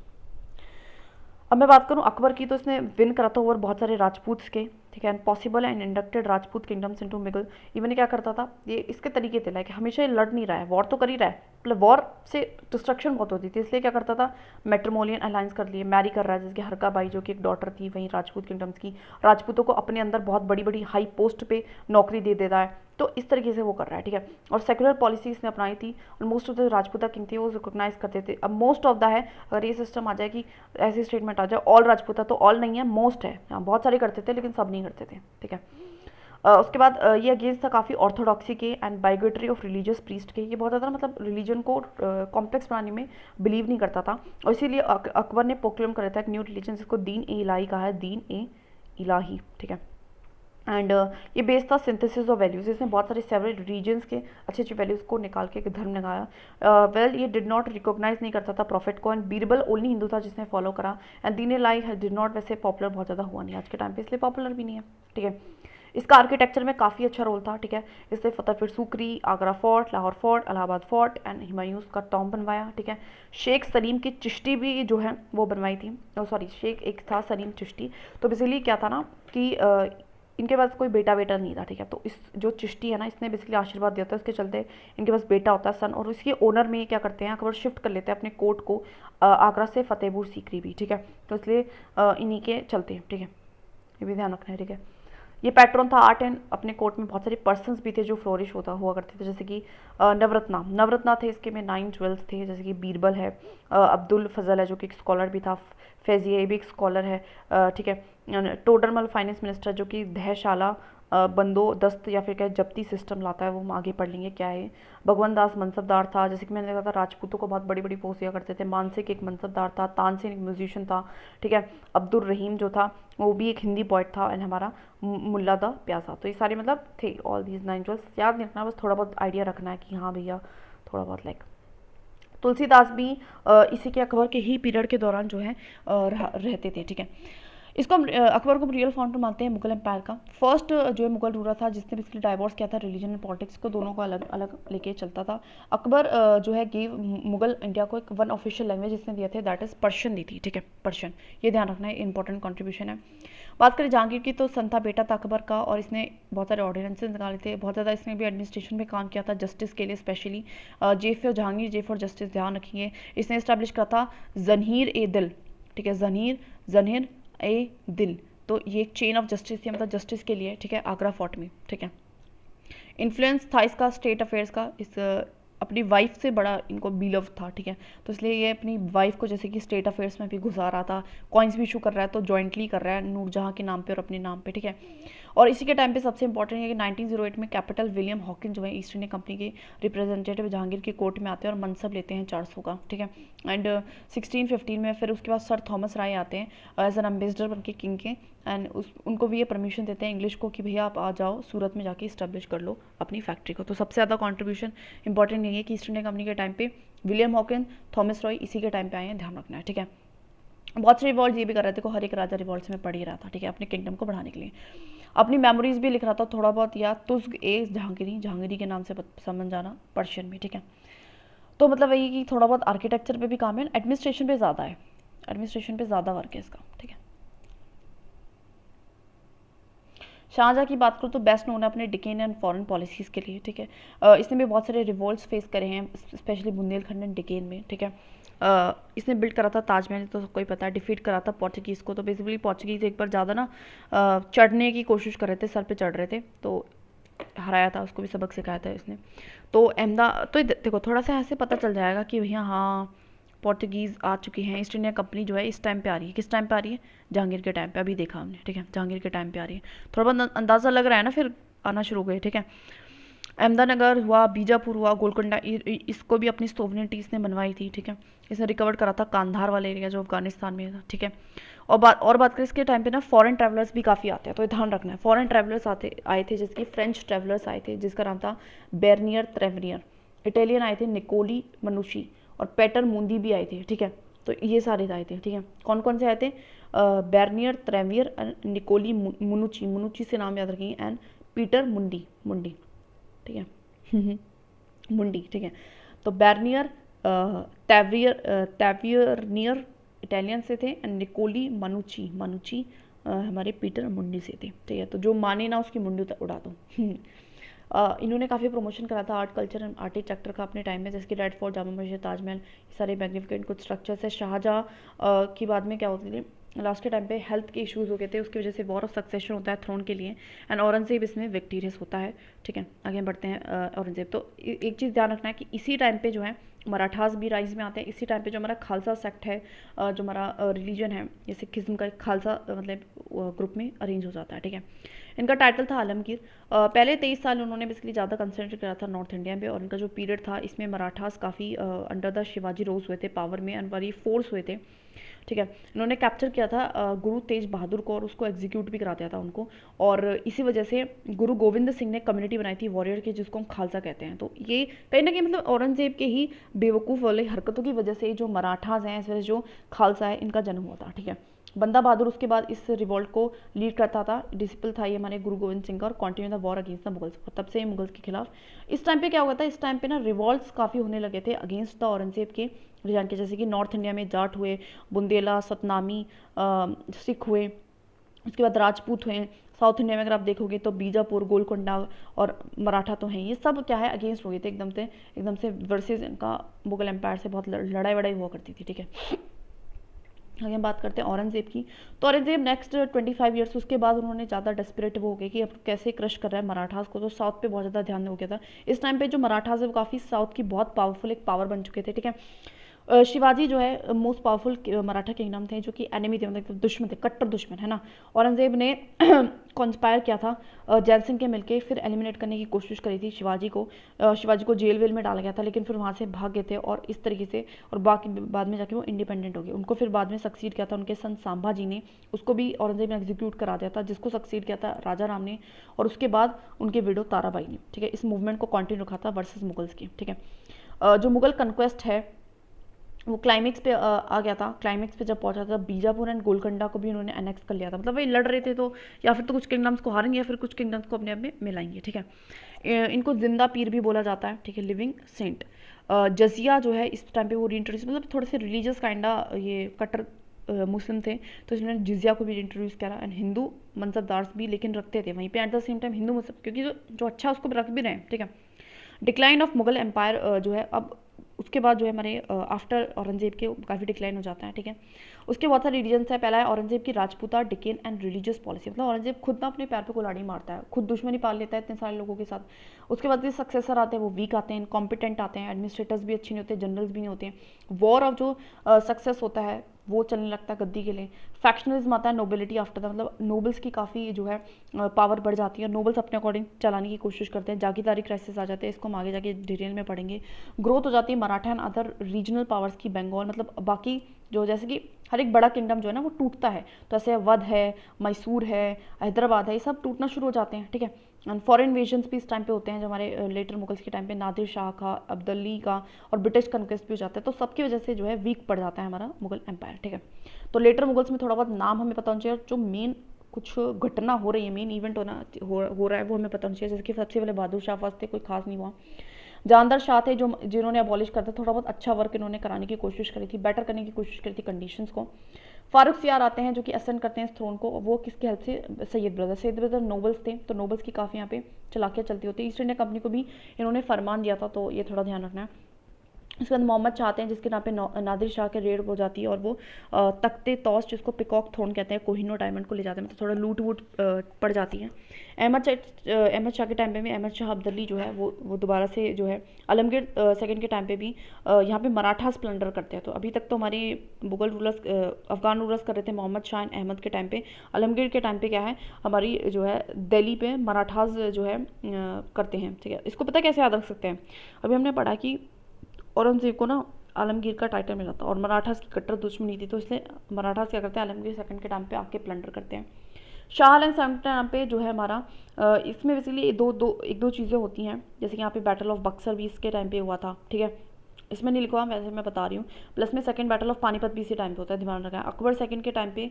अब मैं बात करूं अकबर की, तो इसने विन करा था ओवर बहुत सारे राजपूत के, ठीक है, and possible and inducted Rajput kingdoms into Mughal. Even ये क्या करता था, ये इसके तरीके थे लाइक हमेशा ये लड़ नहीं रहा है, वॉर तो कर ही रहा है, मतलब वॉर से डिस्ट्रक्शन बहुत होती थी, इसलिए क्या करता था, मेट्रोमोलियन अलायंस कर लिए, मैरी कर रहा है, जैसे हरका बाई जो कि एक डॉटर थी वहीं राजपूत किंगडम्स की, राजपूतों को अपने अंदर बहुत बड़ी बड़ी हाई पोस्ट पे नौकरी दे देता है, तो इस तरीके से वो कर रहा है, ठीक है। और सेकुलर पॉलिसी इसने अपनाई थी, और मोस्ट ऑफ द राजपूता किंग थे वो रिकोगनाइज करते थे। अब मोस्ट ऑफ द है, अगर ये सिस्टम आ जाए कि ऐसी स्टेटमेंट आ जाए ऑल राजपूता, तो ऑल नहीं है, मोस्ट है, हाँ बहुत सारे करते थे लेकिन सब नहीं करते थे, ठीक है। उसके बाद ये अगेंस्ट था काफ़ी ऑर्थोडॉक्सी के एंड बाइगेटरी ऑफ रिलीजियस प्रीस्ट के, ये बहुत ज़्यादा मतलब रिलीजन को कॉम्प्लेक्स बनाने में बिलीव नहीं करता था, और इसीलिए अकबर ने प्रोक्लेम कर था एक न्यू रिलीजन जिसको दीन ए इलाही कहा है, दीन ए इलाही, ठीक है। एंड ये बेस्ड था सिंथेसिस ऑफ वैल्यूज, इसने बहुत सारे सेवरल रीजन्स के अच्छे अच्छे वैल्यूज़ को निकाल के एक धर्म लगाया। वेल ये डिड नॉट रिकॉग्नाइज नहीं करता था प्रॉफिट को, एंड बीरबल ओनली हिंदू था जिसने फॉलो करा, and Deen A lie did not वैसे पॉपुलर बहुत ज़्यादा हुआ नहीं आज के टाइम पे, इसलिए पॉपुलर भी नहीं है, ठीक है। इसका आर्किटेक्चर में काफ़ी अच्छा रोल था, ठीक है। इसने Fatehpur Sikri, Agra fort, Lahore fort, Allahabad fort and Humayun का टॉम बनवाया, ठीक है। शेख सलीम की चिश्ती भी जो है वो बनवाई थी, सॉरी शेख एक था सलीम चिश्ती, तो बेसिकली क्या था ना कि इनके पास कोई बेटा नहीं था, ठीक है। तो इस जो चिश्ती है ना, इसने बेसिकली आशीर्वाद दिया था, इसके चलते इनके पास बेटा होता है सन, और इसके ओनर में क्या करते हैं, अकबर शिफ्ट कर लेते हैं अपने कोर्ट को आगरा से फतेहपुर सीकरी भी, ठीक है। तो इसलिए इन्हीं के चलते हैं, ठीक है, ये भी ध्यान रखना है, ठीक है। ये पैट्रन था आर्ट एंड अपने कोर्ट में बहुत सारे पर्सन्स भी थे जो फ्लोरिश होता हुआ करते थे, जैसे कि नवरत्ना थे, इसके में 9 ज्वेल्स थे, जैसे कि बीरबल है, अब्दुल फजल है जो कि एक स्कॉलर भी था, फैजिया ये भी एक स्कॉलर है, ठीक है। टोडरमल फाइनेंस मिनिस्टर जो कि दहशाला बंदोबस्त या फिर क्या जब्ती सिस्टम लाता है, वो हम आगे पढ़ लेंगे क्या है। भगवान दास मनसबदार था, जैसे कि मैंने देखा था राजपूतों को बहुत बड़ी बड़ी पोस्ट दिया करते थे, मानसिक एक मनसबदार था, तानसेन एक म्यूजिशियन था, ठीक है। अब्दुल रहीम जो था वो भी एक हिंदी पोइट था, एंड हमारा मुल्ला द प्यासा, तो ये सारे मतलब थे ऑल दीज 9 ज्वेल्स, याद नहीं रखना, बस थोड़ा बहुत आइडिया रखना है कि हाँ भैया थोड़ा बहुत लाइक। तुलसीदास भी इसी के अकबर के ही पीरियड के दौरान जो है रहते थे, ठीक है। इसको हम अकबर को रियल फाउंडर मानते हैं मुगल एम्पायर का। फर्स्ट जो है मुगल रूलर था जिसने बेसिकली डाइवोर्स किया था रिलीजन एंड पॉलिटिक्स को, दोनों को अलग अलग लेके चलता था। अकबर जो है गिव मुगल इंडिया को एक वन ऑफिशियल लैंग्वेज इसने दिया थे, दैट इज पर्शियन दी थी, ठीक है, पर्शियन, ये ध्यान रखना है, इंपॉर्टेंट कॉन्ट्रीब्यूशन है। बात करें जहांगीर की, तो सन था बेटा था अकबर का, और इसने बहुत सारे ऑर्डिनेंसेस निकाले थे, बहुत ज़्यादा इसने भी एडमिनिस्ट्रेशन में काम किया था, जस्टिस के लिए specially. J for Jahangir, J for justice, ध्यान रखिए। इसने इस्टेब्लिश करा था जनीर ए दिल, ठीक है, जनीर ए दिल, तो ये एक चेन ऑफ जस्टिस थी, मतलब जस्टिस के लिए, ठीक है, आगरा फोर्ट में, ठीक है। इन्फ्लुएंस था इसका स्टेट अफेयर्स का, इस अपनी वाइफ से बड़ा इनको बिलव था, ठीक है। तो इसलिए ये अपनी वाइफ को जैसे कि स्टेट अफेयर्स में भी घुसा रहा था, कॉइन्स भी इशू कर रहा है, तो जॉइंटली कर रहा है नूरजहाँ के नाम पे और अपने नाम पे, ठीक है। और इसी के टाइम पे सबसे इंपॉर्टेंट है कि 1908 में कैपिटल विलियम हॉकिन जो है ईस्ट इंडिया कंपनी के रिप्रेजेंटेटिव जहांगीर के कोर्ट में आते हैं और मनसब लेते हैं 400 का, ठीक है। एंड 1615 में फिर उसके बाद सर थॉमस राय आते हैं एज एन एम्बेसडर बन के किंग के, एंड उनको भी ये परमिशन देते हैं इंग्लिश को कि भैया आप आ जाओ सूरत में जाके इस्टेब्लिश कर लो अपनी फैक्ट्री को। तो सबसे ज़्यादा कॉन्ट्रीब्यूशन इंपॉर्टेंट नहीं है कि ईस्ट इंडिया कंपनी के टाइम पे विलियम हॉकिन, थॉमस रॉय इसी के टाइम पे आए हैं, ध्यान रखना है, ठीक है। बहुत से रिवॉल्ट ये भी कर रहे थे, को हर एक राजा रिवॉल्ट में पढ़ ही रहा था, ठीक है, अपने किंगडम को बढ़ाने के लिए। अपनी मेमोरीज भी लिख रहा था थोड़ा बहुत, या तुज़्ग ए जहांगीरी के नाम से समझ जाना पर्शियन में, ठीक है। तो मतलब वही कि थोड़ा बहुत आर्किटेक्चर पे भी काम है, एडमिनिस्ट्रेशन पे ज़्यादा है, एडमिनिस्ट्रेशन पे ज़्यादा वर्क है इसका, ठीक है। शाहजहाँ की बात करूँ तो बेस्ट नोन है अपने डिकेन एंड फॉरेन पॉलिसीज़ के लिए, ठीक है। इसने भी बहुत सारे रिवोल्ट्स फेस करे हैं, स्पेशली बुंदेलखंड एंड डिकेन में, ठीक है। इसने बिल्ड करा था ताजमहल, तो सबको ही पता है, डिफीट करा था पोर्चुगीज़ को। तो बेसिकली पोर्चुगीज़ एक बार ज़्यादा ना चढ़ने की कोशिश कर रहे थे, सर पे चढ़ रहे थे, तो हराया था, उसको भी सबक सिखाया था इसने। तो तो देखो थोड़ा सा ऐसे पता चल जाएगा कि भैया हाँ पोर्टुगीज़ आ चुके हैं, ईस्ट इंडिया कंपनी जो है इस टाइम पे आ रही है, किस टाइम पे आ रही है, जहांगीर के टाइम पे, अभी देखा हमने, ठीक है, जहांगीर के टाइम पे आ रही है, थोड़ा बहुत अंदाज़ा लग रहा है ना, फिर आना शुरू हो गए, ठीक है। अहमदानगर हुआ, बीजापुर हुआ, गोलकुंडा, इसको भी अपनी सोवनिटी इसने बनवाई थी, ठीक है। इसने रिकवर करा था कांधार वाला एरिया जो अफगानिस्तान में था, ठीक है। और बात करें इसके टाइम पे ना फॉरेन ट्रैवलर्स भी काफ़ी आते हैं, तो ध्यान रखना है, फॉरेन ट्रैवलर्स आए थे, जैसे कि फ्रेंच ट्रैवलर्स आए थे जिसका नाम था बेरनियर ट्रेवनियर, इटालियन आए थे निकोली मनुशी, और पेटर मुंदी भी आए थे, ठीक है। तो ये सारे आए थे, ठीक है। कौन कौन से आए थे, बेरनियर ट्रेवियर, निकोली मुनुची से नाम याद रखेंगे, एंड पीटर मुंडी, ठीक है। मुंडी, ठीक है। तो बेरनियर टैवियरनियर इटालियन से थे, एंड निकोली मनुची हमारे पीटर मुंडी से थे, ठीक है। तो जो माने ना उसकी मुंडी उड़ा दो। इन्होंने काफ़ी प्रमोशन करा था आर्ट कल्चर एंड आर्किटेक्चर का अपने टाइम में, जैसे कि रेड फोर्ट, जामा मस्जिद, ताजमहल, ये सारे मैग्निफिकेंट कुछ स्ट्रक्चर्स है। शाहजहाँ की बाद में क्या होती थी, लास्ट के टाइम पे हेल्थ के इश्यूज़ हो गए थे, उसकी वजह से वॉर ऑफ सक्सेशन होता है थ्रोन के लिए, एंड औरंगजेब इसमें विक्टीरियस होता है, ठीक है। आगे बढ़ते हैं। औरंगजेब, तो एक चीज़ ध्यान रखना है कि इसी टाइम पे जो है मराठास भी राइज में आते हैं। इसी टाइम पे जो हमारा खालसा सेक्ट है, जो हमारा रिलीजन है, ये सिखिज्म का एक खालसा मतलब ग्रुप में अरेंज हो जाता है, ठीक है। इनका टाइटल था आलमगीर। पहले 23 साल उन्होंने बेसिकली ज़्यादा कंसंट्रेट करा था नॉर्थ इंडिया पे, और इनका जो पीरियड था इसमें मराठास काफ़ी अंडर द शिवाजी रोज हुए थे पावर में, एंड वेरी फोर्स हुए थे, ठीक है। इन्होंने कैप्चर किया था गुरु तेज बहादुर को, और उसको एग्जीक्यूट भी करा दिया था उनको, और इसी वजह से गुरु गोविंद सिंह ने कम्युनिटी बनाई थी वॉरियर की, जिसको हम खालसा कहते हैं। तो ये कहीं ना कहीं मतलब औरंगजेब के ही बेवकूफ़ वाली हरकतों की वजह से जो मराठास हैं, इस वजह से जो खालसा है, इनका जन्म हुआ था, ठीक है। बंदा बहादुर उसके बाद इस रिवॉल्ट को लीड करता था, डिसिपल था ये हमारे गुरु गोविंद सिंह का, और continue the war against the Mughals, और तब से मुगल्स के खिलाफ। इस टाइम पे क्या हुआ था, इस टाइम पे ना रिवॉल्ट्स काफ़ी होने लगे थे अगेंस्ट द औरंगजेब के रिजान के, जैसे कि नॉर्थ इंडिया में जाट हुए, बुंदेला, सतनामी, सिख हुए, उसके बाद राजपूत हुए। साउथ इंडिया में अगर आप देखोगे तो बीजापुर, गोलकोंडा और मराठा तो हैं, ये सब क्या है अगेंस्ट हो गए थे एकदम से वर्सेस इनका मुगल एम्पायर से बहुत लड़ाई वड़ाई हुआ करती थी, ठीक है। आगे हम बात करते हैं औरंगजेब की। तो औरंगजेब नेक्स्ट 25 ईयर्स उसके बाद उन्होंने ज़्यादा डेस्परेट वो हो गए कि अब कैसे क्रश कर रहा है मराठास को, तो साउथ पे बहुत ज़्यादा ध्यान हो गया था। इस टाइम पे जो मराठास है वो काफ़ी साउथ की बहुत पावरफुल एक पावर बन चुके थे, ठीक है। शिवाजी जो है मोस्ट पावरफुल मराठा किंगडम थे, जो कि एनिमी थे, मतलब दुश्मन थे, कट्टर दुश्मन, है ना। औरंगजेब ने कॉन्स्पायर किया था जैन सिंह के मिलके, फिर एलिमिनेट करने की कोशिश करी थी शिवाजी को। शिवाजी को जेल वेल में डाला गया था, लेकिन फिर वहाँ से भाग गए थे, और इस तरीके से, और बाकी बाद में जाके वो इंडिपेंडेंट हो गए। उनको फिर बाद में सक्सीड किया था उनके सन सांभा जी ने, उसको भी औरंगजेब ने एग्जीक्यूट करा दिया था, जिसको सक्सीड किया था राजा राम ने, और उसके बाद उनके विडो ताराबाई ने, ठीक है। इस मूवमेंट को कंटिन्यू रखा था वर्सेस मुगल्स की, ठीक है। जो मुगल कन्क्वेस्ट है वो क्लाइमेक्स पे आ गया था। क्लाइमेक्स पे जब पहुंचा था, बीजापुर एंड गोलकोंडा को भी उन्होंने अनेक्स कर लिया था, मतलब वही लड़ रहे थे, तो या फिर तो कुछ किंगडम्स को हारेंगे या फिर कुछ किंगडम्स को अपने आप में मिलाएंगे, ठीक है। इनको जिंदा पीर भी बोला जाता है, ठीक है, लिविंग सेंट। जजिया जो है इस टाइम पे वो रीइंट्रोड्यूस, मतलब थोड़े से रिलीजियस काइंडा ये कट्टर मुस्लिम थे, तो इसने जिजिया को भी इंट्रोड्यूस करा, एंड हिंदू मनसबदार भी लेकिन रखते थे वहीं पे at the same time Hindu मनसब, क्योंकि जो अच्छा उसको रख भी रहे हैं, ठीक है। डिक्लाइन ऑफ मुगल एम्पायर जो है, अब उसके बाद जो है हमारे आफ्टर औरंगजेब के काफ़ी डिक्लाइन हो जाता है, ठीक है। उसके बहुत सारे रीजन्स है। पहला है औरंगजेब की राजपूता, डिकेन एंड रिलीजियस पॉलिसी, मतलब औरंगजेब खुद ना अपने पैर पे कुल्हाड़ी मारता है, खुद दुश्मनी पाल लेता है इतने सारे लोगों के साथ। उसके बाद जो सक्सेसर आते हैं वो वीक आते हैं, इनकॉम्पिटेंट आते हैं, एडमिनिस्ट्रेटर्स भी अच्छे नहीं होते, जनरल्स भी नहीं होते हैं। वॉर ऑफ जो सक्सेस होता है वो चलने लगता है गद्दी के लिए। फैक्शनलिज्म आता है नोबिलिटी आफ्टर द, मतलब नोबल्स की काफ़ी जो है पावर बढ़ जाती है, नोबल्स अपने अकॉर्डिंग चलाने की कोशिश करते हैं, जागीरदारी क्राइसिस आ जाते हैं, इसको हम आगे जाके डिटेल में पढ़ेंगे। ग्रोथ हो जाती है Maratha and other regional powers की, बंगाल, मतलब बाकी जो जैसे कि हर एक बड़ा किंगडम जो है ना वो टूटता है, तो ऐसे अवध है, मैसूर है, हैदराबाद है, ये सब टूटना शुरू हो जाते हैं, ठीक है। एंड फॉरेन इन्वेजन्स भी इस टाइम पे होते हैं, जो हमारे लेटर मुगल्स के टाइम पे नादिर शाह का, अब्दली का, और ब्रिटिश कन्क्वेस्ट भी हो जाता है, तो सबकी वजह से जो है वीक पड़ जाता है हमारा मुगल एम्पायर, ठीक है। तो लेटर मुगल्स में थोड़ा बहुत नाम हमें पता होना चाहिए, जो मेन कुछ घटना हो रही है, मेन इवेंट हो रहा है वो हमें पता होना चाहिए। जैसे कि सबसे पहले बहादुर शाह फर्स्ट थे, कोई खास नहीं हुआ। जानदार शाह थे जो जिन्होंने अबॉलिश करते, थोड़ा बहुत अच्छा वर्क इन्होंने कराने की कोशिश करी थी, बेटर करने की कोशिश करी थी कंडीशंस को। फारूक सियार आते हैं जो कि असेंड करते हैं इस थ्रोन को, वो किसकी हेल्प से, सैयद ब्रदर नोबल्स थे, तो नोबल्स की काफ़ी यहाँ पे चलाकियाँ चलती होती है। ईस्ट इंडिया कंपनी को भी इन्होंने फरमान दिया था, तो ये थोड़ा ध्यान रखना है। उसके बाद मोहम्मद शाह आते हैं, जिसके नाम पे नादिर शाह के रेड हो जाती है, और वो तख्ते तौस, जिसको पिकॉक थ्रोन कहते हैं, कोहिनूर डायमंड को ले जाते हैं, मतलब थोड़ा लूट वूट पड़ जाती है। अहमद शाह के टाइम पे भी अहमद शाह अब्दली जो है वो दोबारा से जो है आलमगीर सेकंड के टाइम पे भी यहाँ पे मराठा स्प्लेंडर करते हैं। तो अभी तक तो हमारे मुगल रूलर्स, अफगान रूलर्स कर रहे थे मोहम्मद शाह एंड अहमद के टाइम पे। आलमगीर के टाइम पे क्या है, हमारी जो है दिल्ली पे मराठास जो है करते हैं, ठीक है। इसको पता कैसे याद रख सकते हैं, अभी हमने पढ़ा कि औरंगजेब को ना आलमगीर का टाइटल मिला था, और मराठास की कट्टर दुश्मनी थी, तो इसलिए मराठास क्या करते हैं, आलमगीर सेकंड के टाइम पे आके प्लंडर करते हैं। शाह आलम सेकंड के टाइम पे जो है हमारा इसमें बेसिकली एक दो चीज़ें होती हैं, जैसे कि यहाँ पे बैटल ऑफ बक्सर भी इसके टाइम पे हुआ था, ठीक है। इसमें नहीं लिखा हुआ, वैसे मैं बता रही हूँ। प्लस में सेकंड बैटल ऑफ पानीपत भी इसी टाइम पे होता है, ध्यान रखा है। अकबर सेकंड के टाइम पे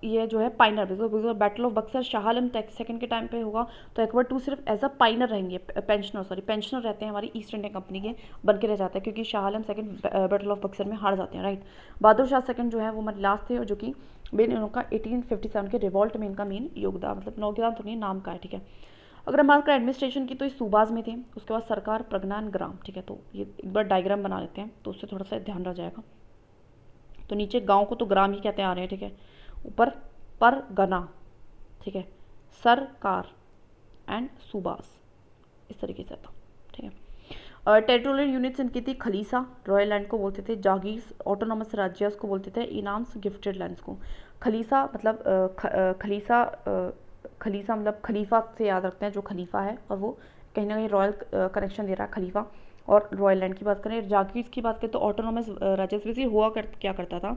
ये जो है पाइनर, battle of Buxar Shah Alam second के टाइम पे होगा, तो अकबर टू सिर्फ एज अ पाइनर रहेंगे, पेंशनर रहते हैं हमारी ईस्ट इंडिया कंपनी के, बन के रह जाते हैं, क्योंकि Shah Alam second battle of Buxar में हार जाते हैं, राइट। बहादुर शाह सेकंड जो है वो हमारे लास्ट थे, जो कि मेन इनका 1857 के रिवॉल्ट में इनका मेन योगदान, मतलब योगदान तो नहीं, नाम का है, ठीक है। अगर हम बात करें एडमिनिस्ट्रेशन की तो ये सूबाज में थे, उसके बाद सरकार, प्रगनान, ग्राम, ठीक है। तो ये एक बार डायग्राम बना लेते हैं तो उससे थोड़ा सा ध्यान रह जाएगा। तो नीचे गांव को तो ग्राम ही कहते आ रहे हैं, ठीक है। ऊपर परगना, ठीक है, सरकार एंड सूबास, इस तरीके से था, ठीक है। टेरिटोरियल यूनिट्स इनकी थी खलीसा, रॉयल लैंड को बोलते थे, जागीर ऑटोनॉमस राज्यस को बोलते थे, इनाम्स गिफ्टेड लैंड्स को। खलीसा मतलब खलीसा मतलब खलीफा से याद रखते हैं, जो खलीफा है, और वो कहीं ना कहीं रॉयल कनेक्शन दे रहा है खलीफा। और रॉयल लैंड की बात करें, जागीर की बात करें तो ऑटोनॉमस राज्यस में हुआ क्या करता था,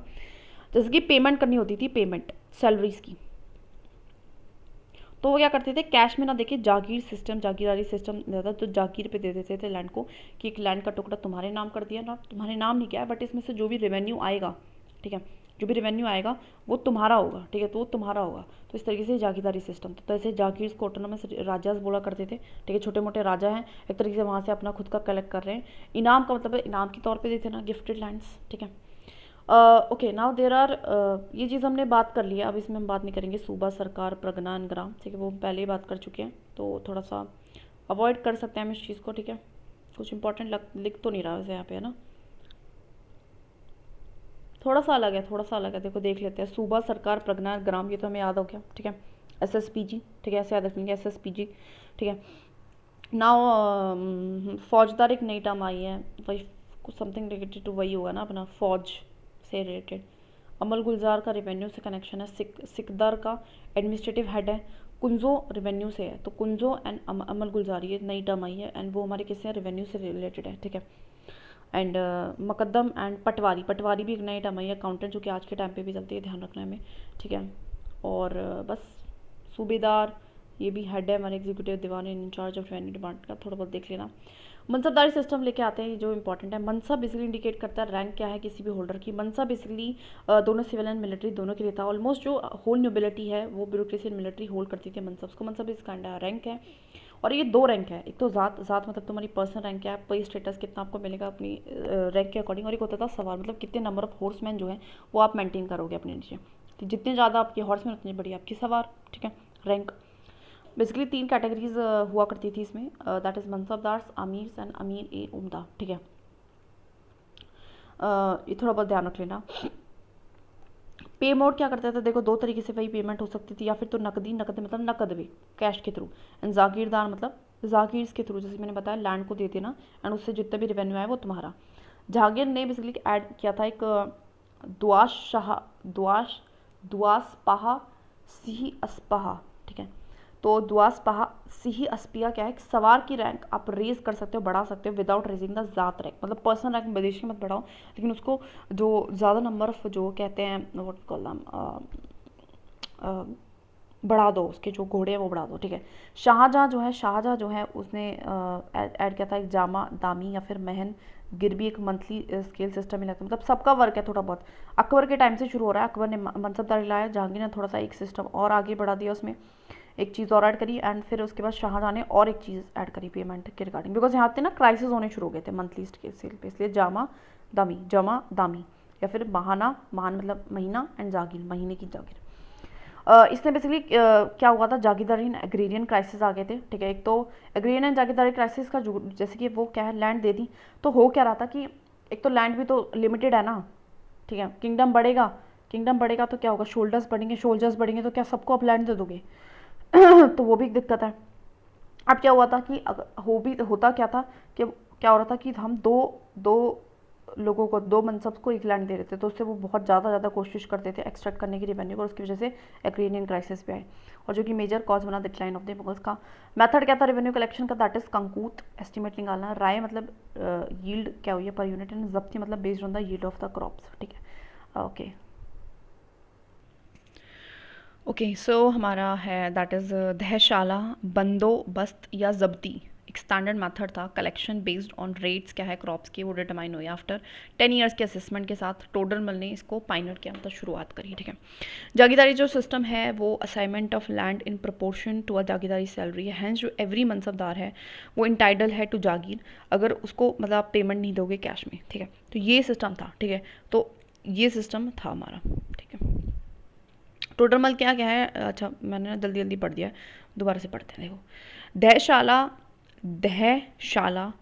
जैसे कि पेमेंट करनी होती थी, पेमेंट सैलरीज की, तो वो क्या करते थे, कैश में ना देके जागीर सिस्टम, जागीरदारी सिस्टम ज़्यादा, तो जागीर पे दे देते थे लैंड को, कि एक लैंड का टुकड़ा तुम्हारे नाम कर दिया ना, तुम्हारे नाम नहीं किया है, बट इसमें से जो भी रेवेन्यू आएगा, ठीक है, जो भी रेवेन्यू आएगा वो तुम्हारा होगा, ठीक है, तो वो तुम्हारा होगा। तो इस तरीके से जागीरदारी सिस्टम, तो ऐसे जागीर को ऑटोनॉमस राजाज बोला करते थे, ठीक है, छोटे मोटे राजा हैं, एक तरीके से वहाँ से अपना खुद का कलेक्ट कर रहे हैं। इनाम का मतलब इनाम के तौर पर देते ना, गिफ्टेड लैंड्स, ठीक है। ओके, नाउ देर आर, ये चीज़ हमने बात कर लिया, अब इसमें हम बात नहीं करेंगे सूबा, सरकार, प्रगनान, ग्राम, ठीक है, वो हम पहले ही बात कर चुके हैं, तो थोड़ा सा अवॉइड कर सकते हैं हम इस चीज़ को, ठीक है। कुछ इंपॉर्टेंट लिख तो नहीं रहा वैसे यहाँ पे, है ना, थोड़ा सा अलग है, थोड़ा सा अलग है, देखो देख लेते हैं। सूबा, सरकार, प्रगनान, ग्राम, ये तो हमें याद हो गया, ठीक है। SSPG, ठीक है, ऐसे याद रखेंगे, SSPG, ठीक है। नाउ फौजदार एक नई टर्म आई है, वही कुछ समथिंग रिलेटेड टू वही होगा ना अपना, फौज से रिलेटेड। अमल गुलजार का रेवेन्यू से कनेक्शन है, सिकदर का एडमिनिस्ट्रेटिव हेड है, कुंजो रेवेन्यू से है, तो कुंजो एंड अमल गुलजार ये नई टर्म आई है, एंड वो हमारे किससे रेवेन्यू से रिलेटेड है, ठीक है। एंड मुकद्दम एंड पटवारी, पटवारी भी एक नई टर्म आई है, अकाउंटेंट, जो कि आज के टाइम पे भी चलती है, ध्यान रखना है हमें, ठीक है। और बस सूबेदार, ये भी हेड है हमारे executive diwan in incharge of revenue department का, थोड़ा बहुत देख लेना। मनसबदारी सिस्टम लेके आते हैं, जो इंपॉर्टेंट है। मनसब बेसिकली इंडिकेट करता है रैंक क्या है किसी भी होल्डर की। मनसब बेसिकली दोनों सिविल एंड मिलिट्री दोनों के लिए था, ऑलमोस्ट जो होल नोबिलिटी है वो ब्यूरोक्रेसी एंड मिलिट्री होल्ड करती थी मनसब्स को। मनसब इस काइंड रैंक है, और ये दो रैंक है, एक तो ज़ात, ज़ात मतलब तुम्हारी पर्सनल रैंक क्या है, पे स्टेटस कितना आपको मिलेगा अपनी रैंक के अकॉर्डिंग, और एक होता था सवार, मतलब कितने नंबर ऑफ हॉर्समैन जो है वो आप मेंटेन करोगे अपने नीचे, तो जितने ज़्यादा आपके हॉर्समैन उतनी बड़ी आपकी सवार, ठीक है, रैंक। बेसिकली 3 कैटेगरीज हुआ करती थी इसमें, दैट इज़ मनसबदार्स, अमीर्स एंड अमीर ए उम्दा, ठीक है। ये थोड़ा बहुत ध्यान रख लेना। पे मोड क्या करता था, देखो दो तरीके से वही पेमेंट हो सकती थी, या फिर तो नकदी, नकद मतलब नकद भी, कैश के थ्रू, एंड जागीरदार मतलब जागीर्स के थ्रू, जैसे मैंने बताया लैंड को दे देना, एंड उससे जितना भी रेवेन्यू आया वो तुम्हारा। जहांगीर ने बेसिकली ऐड किया था एक दुआस शाह, दुआस पाहा सिही अस्पहा, ठीक है। तो दुआस पहा सिही अस्पिया क्या है, सवार की रैंक आप रेज कर सकते हो, बढ़ा सकते हो विदाउट रेजिंग द जात रैंक, मतलब पर्सनल रैंक विदेशी मत बढ़ाओ, लेकिन उसको जो ज़्यादा नंबर ऑफ जो कहते हैं व्हाट कॉल बढ़ा दो, उसके जो घोड़े हैं वो बढ़ा दो, ठीक है। शाहजहाँ जो है उसने ऐड किया था एक जामा दामी या फिर महन गिरबी, एक मंथली स्केल सिस्टम में लगता है, मतलब सबका वर्क है थोड़ा बहुत। अकबर के टाइम से शुरू हो रहा है, अकबर ने मनसबदारी लाया, जहांगीर ने थोड़ा सा एक सिस्टम और आगे बढ़ा दिया, उसमें एक चीज़ और ऐड करी, एंड फिर उसके बाद शाहजहाँ ने और एक चीज़ ऐड करी पेमेंट के रिगार्डिंग, बिकॉज यहाँ पे ना क्राइसिस होने शुरू हो गए थे मंथली स्केल पे, इसलिए जमा दामी या फिर महाना, महान मतलब महीना, एंड जागीर महीने की जागीर। इसने बेसिकली क्या हुआ था, जागीरदारी एग्रेरियन क्राइसिस आ गए थे, ठीक है। एक तो एग्रेरियन एंड जागीरदारी क्राइसिस का जो जैसे कि वो क्या है, लैंड दे दी, तो हो क्या रहा था कि एक तो लैंड भी तो लिमिटेड है ना, ठीक है। किंगडम बढ़ेगा तो क्या होगा, शोल्जर्स बढ़ेंगे तो क्या सबको आप लैंड दे दोगे तो वो भी एक दिक्कत है। अब क्या हुआ था कि होता क्या था कि क्या हो रहा था कि हम दो लोगों को, दो मनसब्स को एक लैंड दे रहे थे, तो उससे वो बहुत ज़्यादा कोशिश करते थे एक्सट्रैक्ट करने की रेवेन्यू को, और उसकी वजह से एग्रेरियन क्राइसिस पे आए, और जो कि मेजर कॉज बना डिक्लाइन ऑफ द मुगल्स का। मेथड क्या था रेवेन्यू कलेक्शन का, दैट इज कंकूत, एस्टिमेट निकालना, राय मतलब यील्ड क्या हुई है पर यूनिट, एंड जब्ती मतलब based on the yield of the crops, ठीक है। ओके सो हमारा है दैट इज़ दहशाला, बंदोबस्त या जब्ती, एक स्टैंडर्ड मेथड था कलेक्शन बेस्ड ऑन रेट्स क्या है क्रॉप्स की, वो डिटरमाइन हुई आफ्टर 10 ईयर्स के असेसमेंट के साथ। टोडरमल ने इसको पाइनट किया, मतलब शुरुआत करी, ठीक है। जागीरदारी जो सिस्टम है वो assignment of land in proportion to a जागीरदारी सैलरी है, हैंस जो एवरी मनसबदार है वो इंटाइटल है टू जागीर, अगर उसको मतलब आप पेमेंट नहीं दोगे कैश में, ठीक है। तो ये सिस्टम था, ठीक है, तो ये सिस्टम था हमारा, ठीक है। टोडरमल क्या क्या है, अच्छा मैंने ना जल्दी जल्दी पढ़ दिया है, दोबारा से पढ़ते हैं। देखो, दहशाला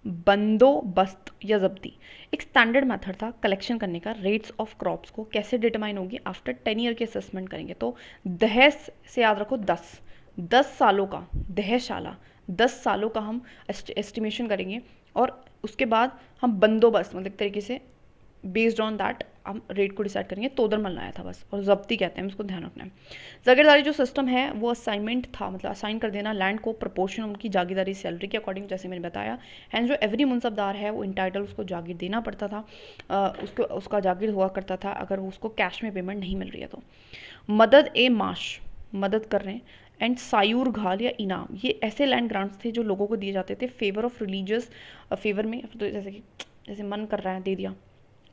बंदोबस्त या जब्ती एक स्टैंडर्ड मेथड था कलेक्शन करने का। रेट्स ऑफ क्रॉप्स को कैसे डिटरमाइन होगी, आफ्टर 10 ईयर के असेसमेंट करेंगे। तो दहस से याद रखो 10 सालों का, दहशाला 10 सालों का हम एस्टिमेशन करेंगे, और उसके बाद हम बंदोबस्त मतलब तरीके से बेस्ड ऑन दैट हम रेट को डिसाइड करेंगे। तोदरमल लाया था बस, और जब्ती कहते हैं, उसको ध्यान रखना है। जागीरदारी जो सिस्टम है वो असाइनमेंट था, मतलब असाइन कर देना लैंड को प्रोपोर्शन उनकी जागीरदारी सैलरी के अकॉर्डिंग, जैसे मैंने बताया। एंड जो एवरी मुनसबदार है वो इंटाइटल उसको जागीर देना पड़ता था, उसका जागीर हुआ करता था अगर उसको कैश में पेमेंट नहीं मिल रही है तो। मदद ए माश, मदद कर रहे हैं। एंड सायूर घाल या इनाम, ये ऐसे लैंड ग्रांट्स थे जो लोगों को दिए जाते थे फेवर ऑफ रिलीजियस फेवर में, तो जैसे मन कर रहा है दे दिया,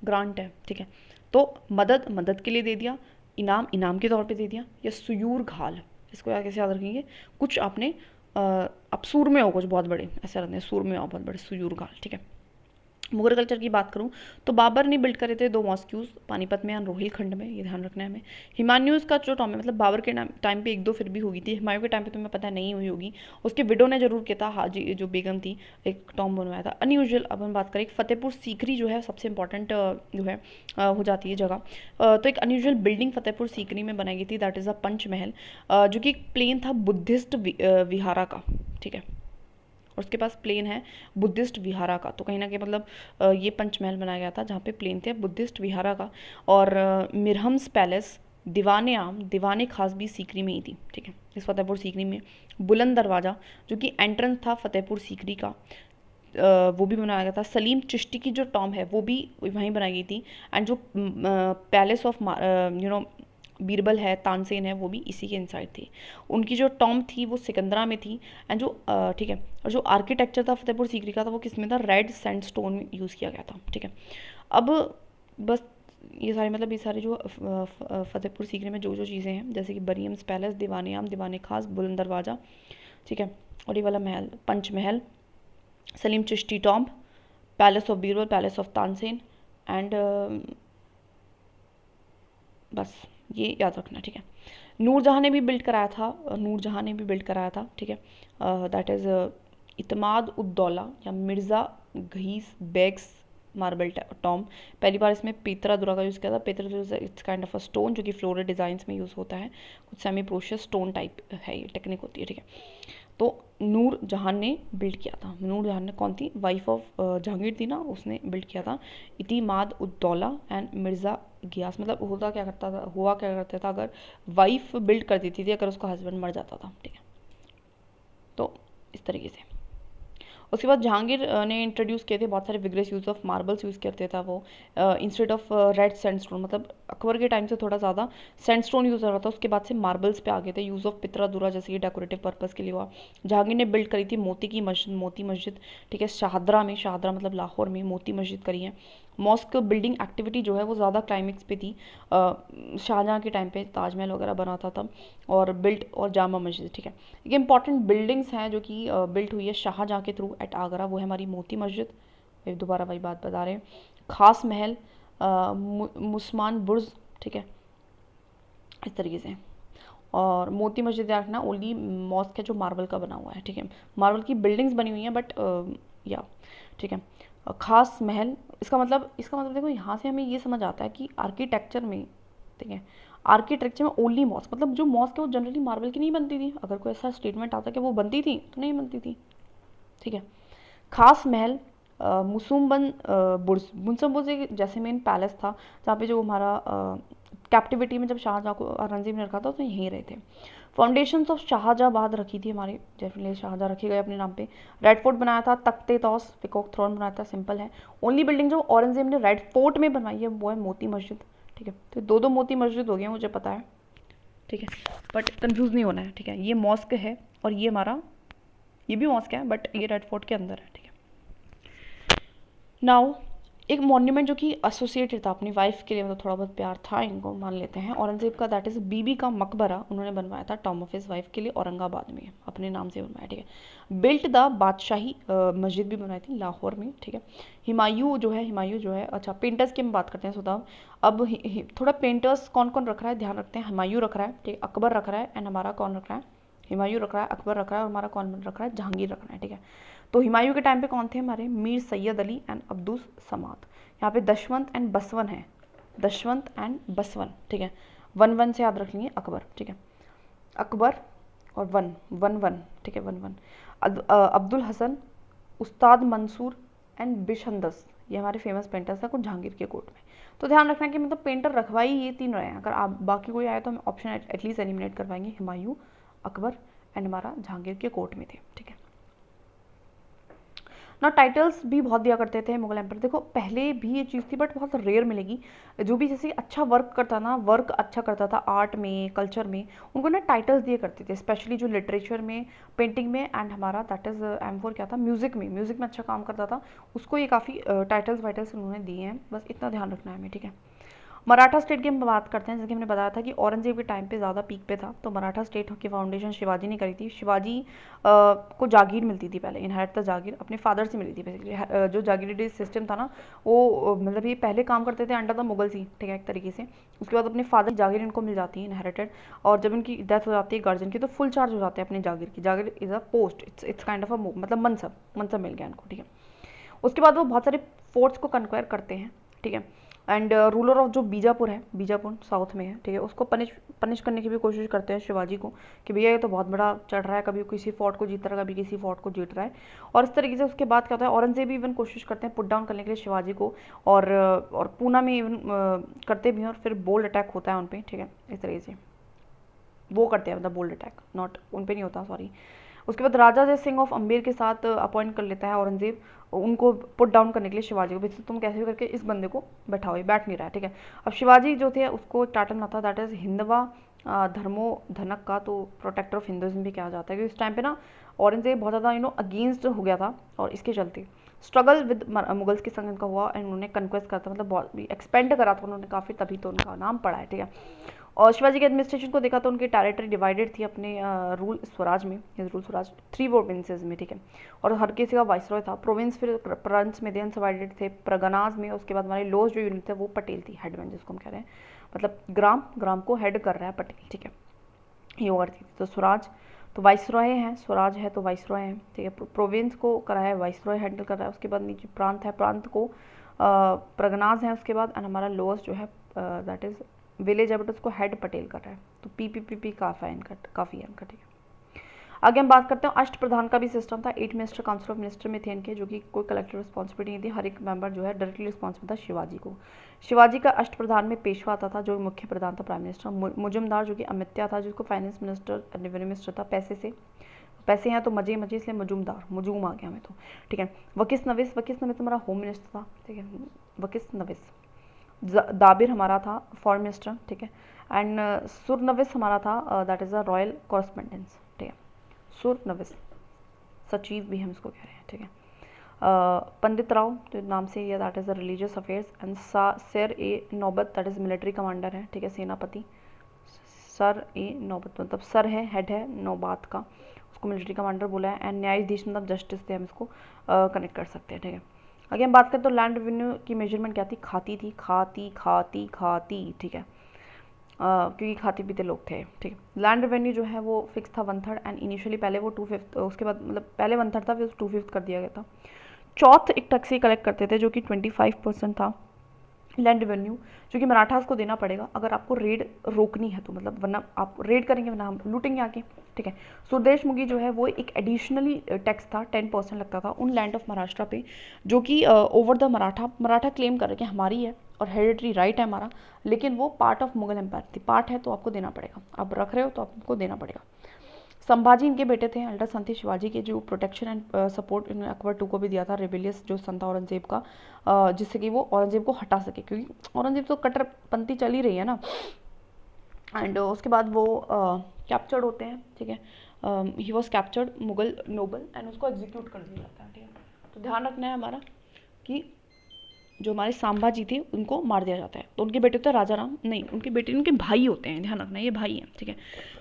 ग्रांट है, ठीक है। तो मदद के लिए दे दिया, इनाम के तौर पे दे दिया, या सुयूर घाल, इसको कैसे याद रखेंगे, कुछ आपने अब सूर में हो कुछ बहुत बड़े, ऐसे रहते हैं सूर में हो बहुत बड़े, सुयूर घाल, ठीक है। मुगल कल्चर की बात करूं तो बाबर ने बिल्ड करे थे 2 मॉस्क्यूज, पानीपत में और रोहिलखंड में, ये ध्यान रखना है हमें। हुमायूंस का जो टॉम है, मतलब बाबर के टाइम पे 1-2 फिर भी हुई थी, हुमायूं के टाइम पे तो मैं पता नहीं हुई होगी। उसके विडो ने जरूर किया था, हाजी जो बेगम थी, एक टॉम बनवाया था। अनयूजुअल, अब हम बात करें फतेहपुर सीकरी जो है सबसे इंपॉर्टेंट जो है हो जाती है जगह। तो एक अनयूजुअल बिल्डिंग फतेहपुर सीकरी में बनाई गई थी, दैट इज़ अ पंचमहल, जो कि एक प्लेन था बुद्धिस्ट विहारा का, ठीक है। और उसके पास प्लेन है बुद्धिस्ट विहारा का, तो कहीं ना कहीं मतलब ये पंचमहल बनाया गया था जहाँ पे प्लेन थे बुद्धिस्ट विहारा का। और मिरहम्स पैलेस, दीवाने खास भी सीकरी में ही थी, ठीक है, इस फतेहपुर सीकरी में। बुलंद दरवाज़ा जो कि एंट्रेंस था फतेहपुर सीकरी का, वो भी बनाया गया था। सलीम चिश्ती की जो टॉम है वो भी वहीं बनाई गई थी। एंड जो पैलेस ऑफ बीरबल है, तानसेन है, वो भी इसी के इनसाइड थी। उनकी जो टॉम थी वो सिकंदरा में थी। एंड जो ठीक है, और जो आर्किटेक्चर था फतेहपुर सीकरी का था वो किस में था, रेड सैंडस्टोन में यूज़ किया गया था, ठीक है। अब बस ये सारे मतलब ये सारे जो फतेहपुर सीकरी में जो जो चीज़ें हैं, जैसे कि बरियम्स पैलेस, दीवाने खास, बुलंद दरवाज़ा, ठीक है, और ये वाला महल Panchmahal, Salim Chishti Tom, palace of Birbal, palace of Tansen, and बस ये याद रखना, ठीक है। नूरजहाँ ने भी बिल्ड कराया था, ठीक है, दैट इज़ इतमाद उद्दौला या मिर्ज़ा घईस बेग्स मार्बल टॉम। पहली बार इसमें पेतरादुरा का यूज़ किया था। Pietra dura it's kind of a stone जो कि फ्लोरल डिज़ाइंस में यूज़ होता है, कुछ सेमी प्रोशियस स्टोन टाइप है, ये टेक्निक होती है, ठीक है। तो नूर जहां ने बिल्ड किया था, नूर जहां ने कौन थी, वाइफ ऑफ जहांगीर थी ना, उसने बिल्ड किया था। इतिमाद उद्दौला एंड मिर्ज़ा गियास, मतलब हुआ क्या करता था अगर वाइफ बिल्ड कर देती थी अगर उसका हस्बैंड मर जाता था, ठीक है। तो इस तरीके से उसके बाद जहांगीर ने इंट्रोड्यूस किए थे बहुत सारे vigorous use of marbles use करते था वो, इंस्टेड ऑफ रेड सैंडस्टोन, मतलब अकबर के टाइम से थोड़ा ज़्यादा सैंडस्टोन यूज़ हो रहा था, उसके बाद से मार्बल्स पे आ गए थे। यूज़ ऑफ पितरादुरा जैसे कि डेकोरेटिव पर्पज़ के लिए हुआ। जहांगीर ने बिल्ड करी थी मोती मस्जिद, ठीक है, शाहदरा मतलब लाहौर में मोती मस्जिद करी है। मॉस्क बिल्डिंग एक्टिविटी जो है वो ज़्यादा क्लाइमेक्स पे थी, शाहजहाँ के टाइम पे ताजमहल वगैरह बनाता था, और बिल्ट और जामा मस्जिद, ठीक है। एक इंपॉर्टेंट बिल्डिंग्स हैं जो कि बिल्ट हुई है शाहजहाँ के थ्रू एट आगरा, वो है हमारी मोती मस्जिद, फिर दोबारा वही बात बता रहे हैं। खास महल, मुस्मान बुर्ज, ठीक है, इस तरीके से। और मोती मस्जिद याद रखना, ओनली मॉस्क है जो मार्बल का बना हुआ है, ठीक है। मार्बल की बिल्डिंग्स बनी हुई हैं बट या ठीक है। खास महल, इसका मतलब देखो यहाँ से हमें ये समझ आता है कि आर्किटेक्चर में, ठीक है, आर्किटेक्चर में ओनली मॉस्क, मतलब जो मॉस्क है वो जनरली मार्बल की नहीं बनती थी। अगर कोई ऐसा स्टेटमेंट आता कि वो बनती थी तो नहीं बनती थी, ठीक है। खास महल, मुसुम्बन बुर्ज, एक जैसे मेन पैलेस था जहाँ पे जो हमारा कैप्टिविटी में जब शाहजहाँ को औरंगजेब ने रखा था तो यहीं रहे थे। फाउंडेशंस ऑफ शाहजहाँबाद रखी थी हमारे, डेफिनेटली शाहजहाँ रखे गए अपने नाम पे। रेड फोर्ट बनाया था, तख्ते तौस पिकॉक थ्रोन बनाया था, सिंपल है। ओनली बिल्डिंग जो औरंगजेब ने रेड फोर्ट में बनवाई है वो है मोती मस्जिद, ठीक है। तो दो मोती मस्जिद हो गए मुझे पता है, ठीक है, बट कंफ्यूज नहीं होना है, ठीक है। ये मॉस्क है और ये हमारा, ये भी मॉस्क है बट ये रेड फोर्ट के अंदर है, ठीक है। नाउ एक मॉन्यूमेंट जो कि एसोसिएटेड था अपनी वाइफ के लिए, मतलब थोड़ा बहुत प्यार था इनको मान लेते हैं औरंगजेब का, दैट इज़ बीबी का मकबरा उन्होंने बनवाया था टॉम ऑफ हिज वाइफ के लिए औरंगाबाद में, अपने नाम से बनवाया, ठीक है। बिल्ट द बादशाही मस्जिद भी बनवाई थी लाहौर में, ठीक है। हुमायूं जो है, अच्छा पेंटर्स की हम बात करते हैं सुधा। अब थोड़ा पेंटर्स कौन कौन रख रहा है ध्यान रखते हैं। हुमायूं रख रहा है, ठीक है, अकबर रख रहा है, एंड हमारा कौन रख रहा है, हुमायूं रख रहा है, अकबर रख रहा है, और हमारा कौन रख रहा है, जहांगीर रख रहा है, ठीक है। तो हुमायूं के टाइम पे कौन थे हमारे, मीर सैयद अली एंड अब्दुल समाद। यहाँ पे दशवंत एंड बसवन है, दशवंत एंड बसवन, ठीक है। वन वन से याद रख लेंगे अकबर, ठीक है, अकबर और वन वन वन, ठीक है, one one. Abdul Hasan, Ustad Mansoor and बिशंदस, ये हमारे फेमस पेंटर्स हैं कुछ जहांगीर के कोर्ट में। तो ध्यान रखना कि मतलब पेंटर रखवाई ये तीन रहे हैं, अगर आप बाकी कोई आए तो हम ऑप्शन एटलीस्ट एलिमिनेट करवाएंगे, हुमायूं, अकबर एंड हमारा जहांगीर के कोर्ट में थे, ठीक है ना। टाइटल्स भी बहुत दिया करते थे मुगल एम्पर, देखो पहले भी ये चीज़ थी बट बहुत रेयर मिलेगी। जो भी जैसे अच्छा वर्क करता ना, वर्क अच्छा करता था आर्ट में, कल्चर में, उनको ना टाइटल्स दिए करते थे, स्पेशली जो लिटरेचर में, पेंटिंग में, एंड हमारा दैट इज़ M4 क्या था, म्यूज़िक में अच्छा काम करता था, उसको ये काफ़ी टाइटल्स वाइटल्स उन्होंने दिए हैं, बस इतना ध्यान रखना है हमें, ठीक है। मराठा स्टेट की हम बात करते हैं, जैसे कि हमने बताया था कि औरंगजेब के टाइम पे ज़्यादा पीक पे था, तो मराठा स्टेट की फाउंडेशन शिवाजी ने करी थी। शिवाजी को जागीर मिलती थी पहले, इनहेरिट द जागीर अपने फादर से मिली थी बेसिकली। जो जागीरी सिस्टम था ना वो मतलब ये पहले काम करते थे अंडर द मुगल सी, ठीक है, एक तरीके से। उसके बाद अपने फादर की जागीर इनको मिल जाती है इनहेरिटेड, और जब इनकी डेथ हो जाती है गार्जियन की, तो फुल चार्ज हो जाते हैं अपनी जागीर की। जागीर is a post, it's kind of a मतलब मनसब मिल गया इनको, ठीक है। उसके बाद वो बहुत सारे फोर्ट्स को कन्क्वायर करते हैं, ठीक है। एंड रूलर ऑफ जो बीजापुर है, बीजापुर साउथ में है, ठीक है, उसको पनिश करने की भी कोशिश करते हैं शिवाजी को, कि भैया ये तो बहुत बड़ा चढ़ रहा है, कभी किसी फोर्ट को जीत रहा है, कभी किसी फोर्ट को जीत रहा है। और इस तरीके से उसके बाद क्या होता है, औरंगजेब भी इवन कोशिश करते हैं पुट डाउन करने के लिए शिवाजी को, और पूना में इवन करते भी हैं, और फिर बोल्ड अटैक होता है उन पर, ठीक है, इस तरीके से वो करते हैं, मतलब बोल्ड अटैक नॉट उन पर नहीं होता, सॉरी। उसके बाद राजा जय सिंह ऑफ अम्बेर के साथ अपॉइंट कर लेता है औरंगजेब उनको पुट डाउन करने के लिए शिवाजी को, भाई तुम कैसे भी करके इस बंदे को बैठाओ, ये बैठ नहीं रहा है, ठीक है। अब शिवाजी जो थे उसको टाइटल ना था दैट इज हिंदवा धर्मो धनक का, तो प्रोटेक्टर ऑफ हिंदुइज्म भी कहा जाता है, क्योंकि इस टाइम पे ना औरंगजेब बहुत ज़्यादा अगेंस्ट हो गया था, और इसके चलते स्ट्रगल विद मुगल्स के संग इनका हुआ, एंड उन्होंने कन्क्वेस्ट करता मतलब बहुत एक्सपेंड करा था उन्होंने काफ़ी, तभी तो उनका नाम पड़ा है, ठीक है। और शिवाजी के एडमिनिस्ट्रेशन को देखा तो उनकी टेरिटरी डिवाइडेड थी अपने रूल स्वराज में, रूल स्वराज 3 प्रोविंसेस में, ठीक है। और हर किसी का वाइसरॉय था, प्रोविंस फिर प्रांत में डिवाइडेड थे, प्रगनाज में। उसके बाद हमारे लोज जो यूनिट थे वो पटेल थी, हेडमैन जिसको हम कह रहे हैं, मतलब ग्राम को हेड कर रहा है पटेल, ठीक है, ये ओवर थी। तो स्वराज तो वाइसरॉय है, स्वराज है तो वाइसरॉय है, ठीक है। प्रोविंस को करा है वाइसरॉय हैंडल कर रहा है। उसके बाद नीचे प्रांत है, प्रांत को प्रगनाज है उसके बाद, एंड हमारा लोअर्स जो है दैट इज विलेज है, बट उसको हेड पटेल कर रहा है, तो पी काफ़ी है इनका, ठीक है। आगे हम बात करते हैं अष्ट प्रधान का भी सिस्टम था, 8 मिनिस्टर काउंसिल ऑफ मिनिस्टर में थे इनके, जो कि कोई कलेक्टिव रिस्पॉन्सिबिलिटी नहीं थी, हर एक मेंबर जो है डायरेक्टली रिस्पॉन्सिबल था शिवाजी को। शिवाजी का अष्ट प्रधान में पेशवा आता था, जो मुख्य प्रधान था प्राइम मिनिस्टर, मुजुमदार जो कि अमित्या था, जिसको फाइनेंस मिनिस्टर रेवेन्यू मिनिस्टर था, पैसे हैं तो मजे मजे, इसलिए मुजूम आ गया हमें तो, ठीक है। वकिस नविस हमारा होम मिनिस्टर था, ठीक है, वकिस नविस। दाबिर हमारा था फॉरेन मिनिस्टर, ठीक है। एंड सुरनविस हमारा था दैट इज़ अ रॉयल कॉरेस्पेंडेंस, ठीक है, सुरनविस सचिव भी हम इसको कह रहे हैं, ठीक है। पंडित राव तो नाम से ये that is the religious affairs, and सर ए नौबत दैट इज़ मिलिट्री कमांडर है, ठीक है, सेनापति। सर ए नौबत मतलब सर है, हेड है नौबात का, उसको मिलिट्री कमांडर बोला है। एंड न्यायाधीश मतलब जस्टिस से हम इसको कनेक्ट कर सकते हैं, ठीक है। आगे हम बात करें तो लैंड रेवेन्यू की मेजरमेंट क्या थी, खाती, ठीक है, क्योंकि खाते पीते लोग थे, ठीक है। लैंड रेवेन्यू जो है वो फिक्स था 1/3, एंड इनिशियली पहले वो 2/5, उसके बाद मतलब पहले 1/3 था, फिर 2/5 कर दिया गया था। चौथ एक टैक्स ही कलेक्ट करते थे जो कि 25% था लैंड रेवेन्यू, जो कि मराठास को देना पड़ेगा अगर आपको रेड रोकनी है तो, मतलब वरना आप रेड करेंगे वरना हम लूटेंगे आके, ठीक है। सुरदेश मुगी जो है वो एक एडिशनली टैक्स था, 10% लगता था उन लैंड ऑफ महाराष्ट्र पे, जो कि ओवर द मराठा क्लेम कर रहे कि हमारी है और हेरिटरी राइट है हमारा, लेकिन वो पार्ट ऑफ मुगल एम्पायर थी, पार्ट है तो आपको देना पड़ेगा, आप रख रहे हो तो आपको देना पड़ेगा। संभाजी इनके बेटे थे, एल्डर सन थे शिवाजी के, जो प्रोटेक्शन एंड सपोर्ट इन्होंने अकबर टू को भी दिया था, रेबेलियस जो सन था औरंगजेब का, जिससे कि वो औरंगजेब को हटा सके, क्योंकि औरंगजेब तो कट्टरपंथी चल ही रही है ना। एंड उसके बाद वो कैप्चर्ड होते हैं, ठीक है, he was captured Mughal noble, and उसको एग्जीक्यूट कर दिया जाता है, ठीक है। तो ध्यान रखना है हमारा कि जो हमारे संभाजी थे उनको मार दिया जाता है। तो उनके बेटे होते हैं राजा राम, नहीं उनके बेटे उनके भाई होते हैं, ध्यान रखना ये भाई हैं, ठीक है।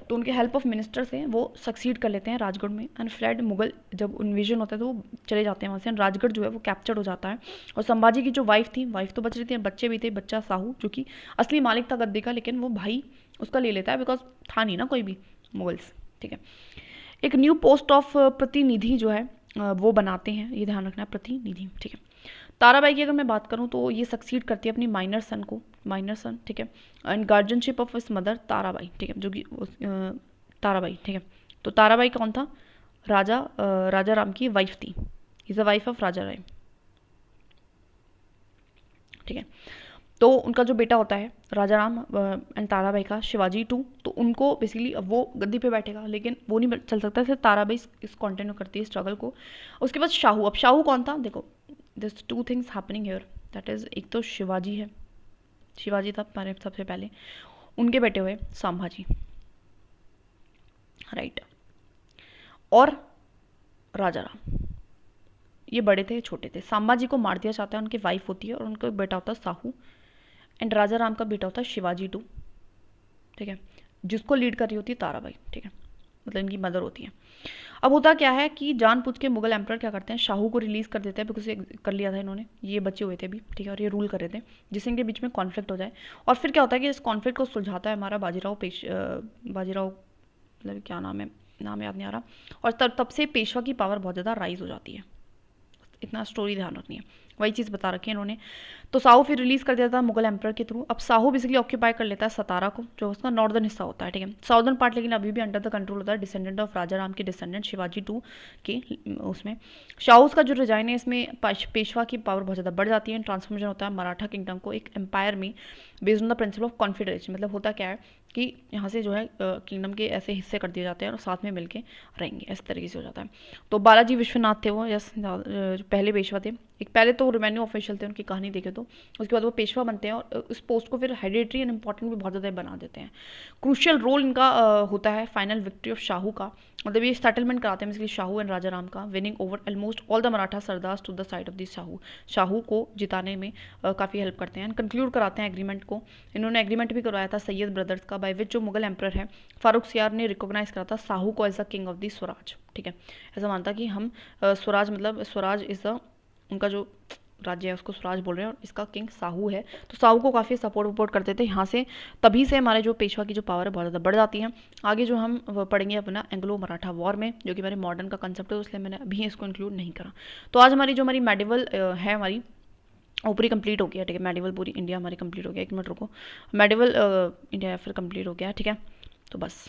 तो उनके हेल्प ऑफ मिनिस्टर्स हैं, वो सक्सीड कर लेते हैं राजगढ़ में एंड फ्लैड। मुगल जब इन्वेजन होता है तो वो चले जाते हैं वहाँ से, राजगढ़ जो है वो कैप्चर हो जाता है। और संभाजी की जो वाइफ थी, वाइफ तो बच रही थी, बच्चे भी थे, बच्चा साहू जो कि असली मालिक था गद्दी का, लेकिन वो भाई उसका ले लेता है बिकॉज था नहीं ना कोई भी मुगल्स, ठीक है। एक न्यू पोस्ट ऑफ प्रतिनिधि जो है वो बनाते हैं, ये ध्यान रखना है, प्रतिनिधि, ठीक है। ताराबाई की अगर मैं बात करूँ तो ये सक्सीड करती है अपनी माइनर सन को, माइनर सन, ठीक है, एंड गार्जियनशिप ऑफ इस मदर ताराबाई, ठीक है, जो कि ताराबाई, ठीक है। तो ताराबाई कौन था? राजा राम की वाइफ थी, इज द वाइफ ऑफ राजा राय, ठीक है। तो उनका जो बेटा होता है राजा राम एंड ताराबाई का, शिवाजी टू, तो उनको बेसिकली अब वो गद्दी पे बैठेगा, लेकिन वो नहीं चल सकता, फिर ताराबाई इस कंटिन्यू करती है स्ट्रगल को। उसके बाद शाहू, अब शाहू कौन था? देखो this two things happening here, that is एक तो शिवाजी है, शिवाजी था हमारे सबसे पहले, उनके बेटे हुए संभाजी, राइट, और राजा राम, ये बड़े थे छोटे थे। संभाजी को मार दिया जाता है, उनकी वाइफ होती है और उनका बेटा होता है साहू, एंड राजा राम का बेटा होता है शिवाजी टू, ठीक है, जिसको लीड कर रही होती है ताराबाई, ठीक है, मतलब इनकी मदर होती है। अब होता क्या है कि जानबूझ के मुगल एम्पर क्या करते हैं, शाहू को रिलीज कर देते हैं, बिकॉज कर लिया था इन्होंने, ये बच्चे हुए थे अभी, ठीक है, और ये रूल कर रहे थे, जिससे इनके बीच में कॉन्फ्लिक्ट हो जाए। और फिर क्या होता है कि इस कॉन्फ्लिक्ट को सुलझाता है हमारा बाजीराव, मतलब क्या नाम है, नाम याद नहीं आ रहा। और तब से पेशवा की पावर बहुत ज़्यादा राइज हो जाती है, इतना स्टोरी ध्यान रखनी है, वही चीज़ बता रखी है इन्होंने। तो साहू फिर रिलीज कर दिया था मुगल एम्पर के थ्रू। अब साहू बेसिकली ऑक्यूपाई कर लेता है सतारा को, जो उसका नॉर्दर्न हिस्सा होता है, ठीक है, साउदर्न पार्ट लेकिन अभी भी अंडर द कंट्रोल होता है डिसेंडेंट ऑफ राजा राम के डिसेंडेंट शिवाजी टू के उसमें। शाहूस का जो रिजाइन है इसमें पेशवा की पावर बहुत ज़्यादा बढ़ जाती है, ट्रांसफॉर्मेशन होता है मराठा किंगडम को एक एम्पायर में based on the principle of confederation. मतलब होता क्या है कि यहाँ से जो है किंगडम के ऐसे हिस्से कर दिए जाते हैं और साथ में मिलके रहेंगे, इस तरीके से हो जाता है। तो बालाजी विश्वनाथ थे वो, यस, पहले पेशवा थे। एक पहले तो रेवेन्यू ऑफिशियल थे, उनकी कहानी देखे तो उसके बाद वो पेशवा बनते हैं और उस पोस्ट को फिर हेरिडेटरी एंड इंपॉर्टेंट भी बहुत ज़्यादा बना देते हैं। क्रूशियल रोल इनका होता है फाइनल विक्ट्री ऑफ शाहू का, मतलब ये सेटलमेंट कराते हैं इसलिए शाहू एंड राजा राम का, winning over almost all the Maratha sardars to the side of this Shahu, Shahu को जिताने में काफ़ी हेल्प करते हैं, कंक्लूड कराते हैं एग्रीमेंट को। इन्होंने एग्रीमेंट भी करवाया था सैयद ब्रदर्स का, बाय विच जो मुगल एम्पर है फारूक सियार ने रिकॉग्नाइज करा था शाहू को as the king of the swaraj, ठीक है। ऐसा मानता कि हम स्वराज, मतलब स्वराज इज द उनका जो राज्य है उसको स्वराज बोल रहे हैं और इसका किंग साहू है। तो साहू को काफ़ी सपोर्ट वपोर्ट करते थे यहाँ से, तभी से हमारे जो पेशवा की जो पावर है बहुत ज़्यादा बढ़ जाती है। आगे जो हम पढ़ेंगे अपना एंग्लो मराठा वॉर में, जो कि हमारे मॉडर्न का कंसेप्ट है, इसलिए मैंने अभी इसको इंक्लूड नहीं करा। तो आज हमारी जो हमारी मेडिवल है हमारी वो पूरी कंप्लीट हो गया, ठीक है, मेडिवल पूरी इंडिया हमारी कंप्लीट हो गया। एक मिनट रुको, मेडिवल इंडिया फिर कंप्लीट हो गया, ठीक है। तो बस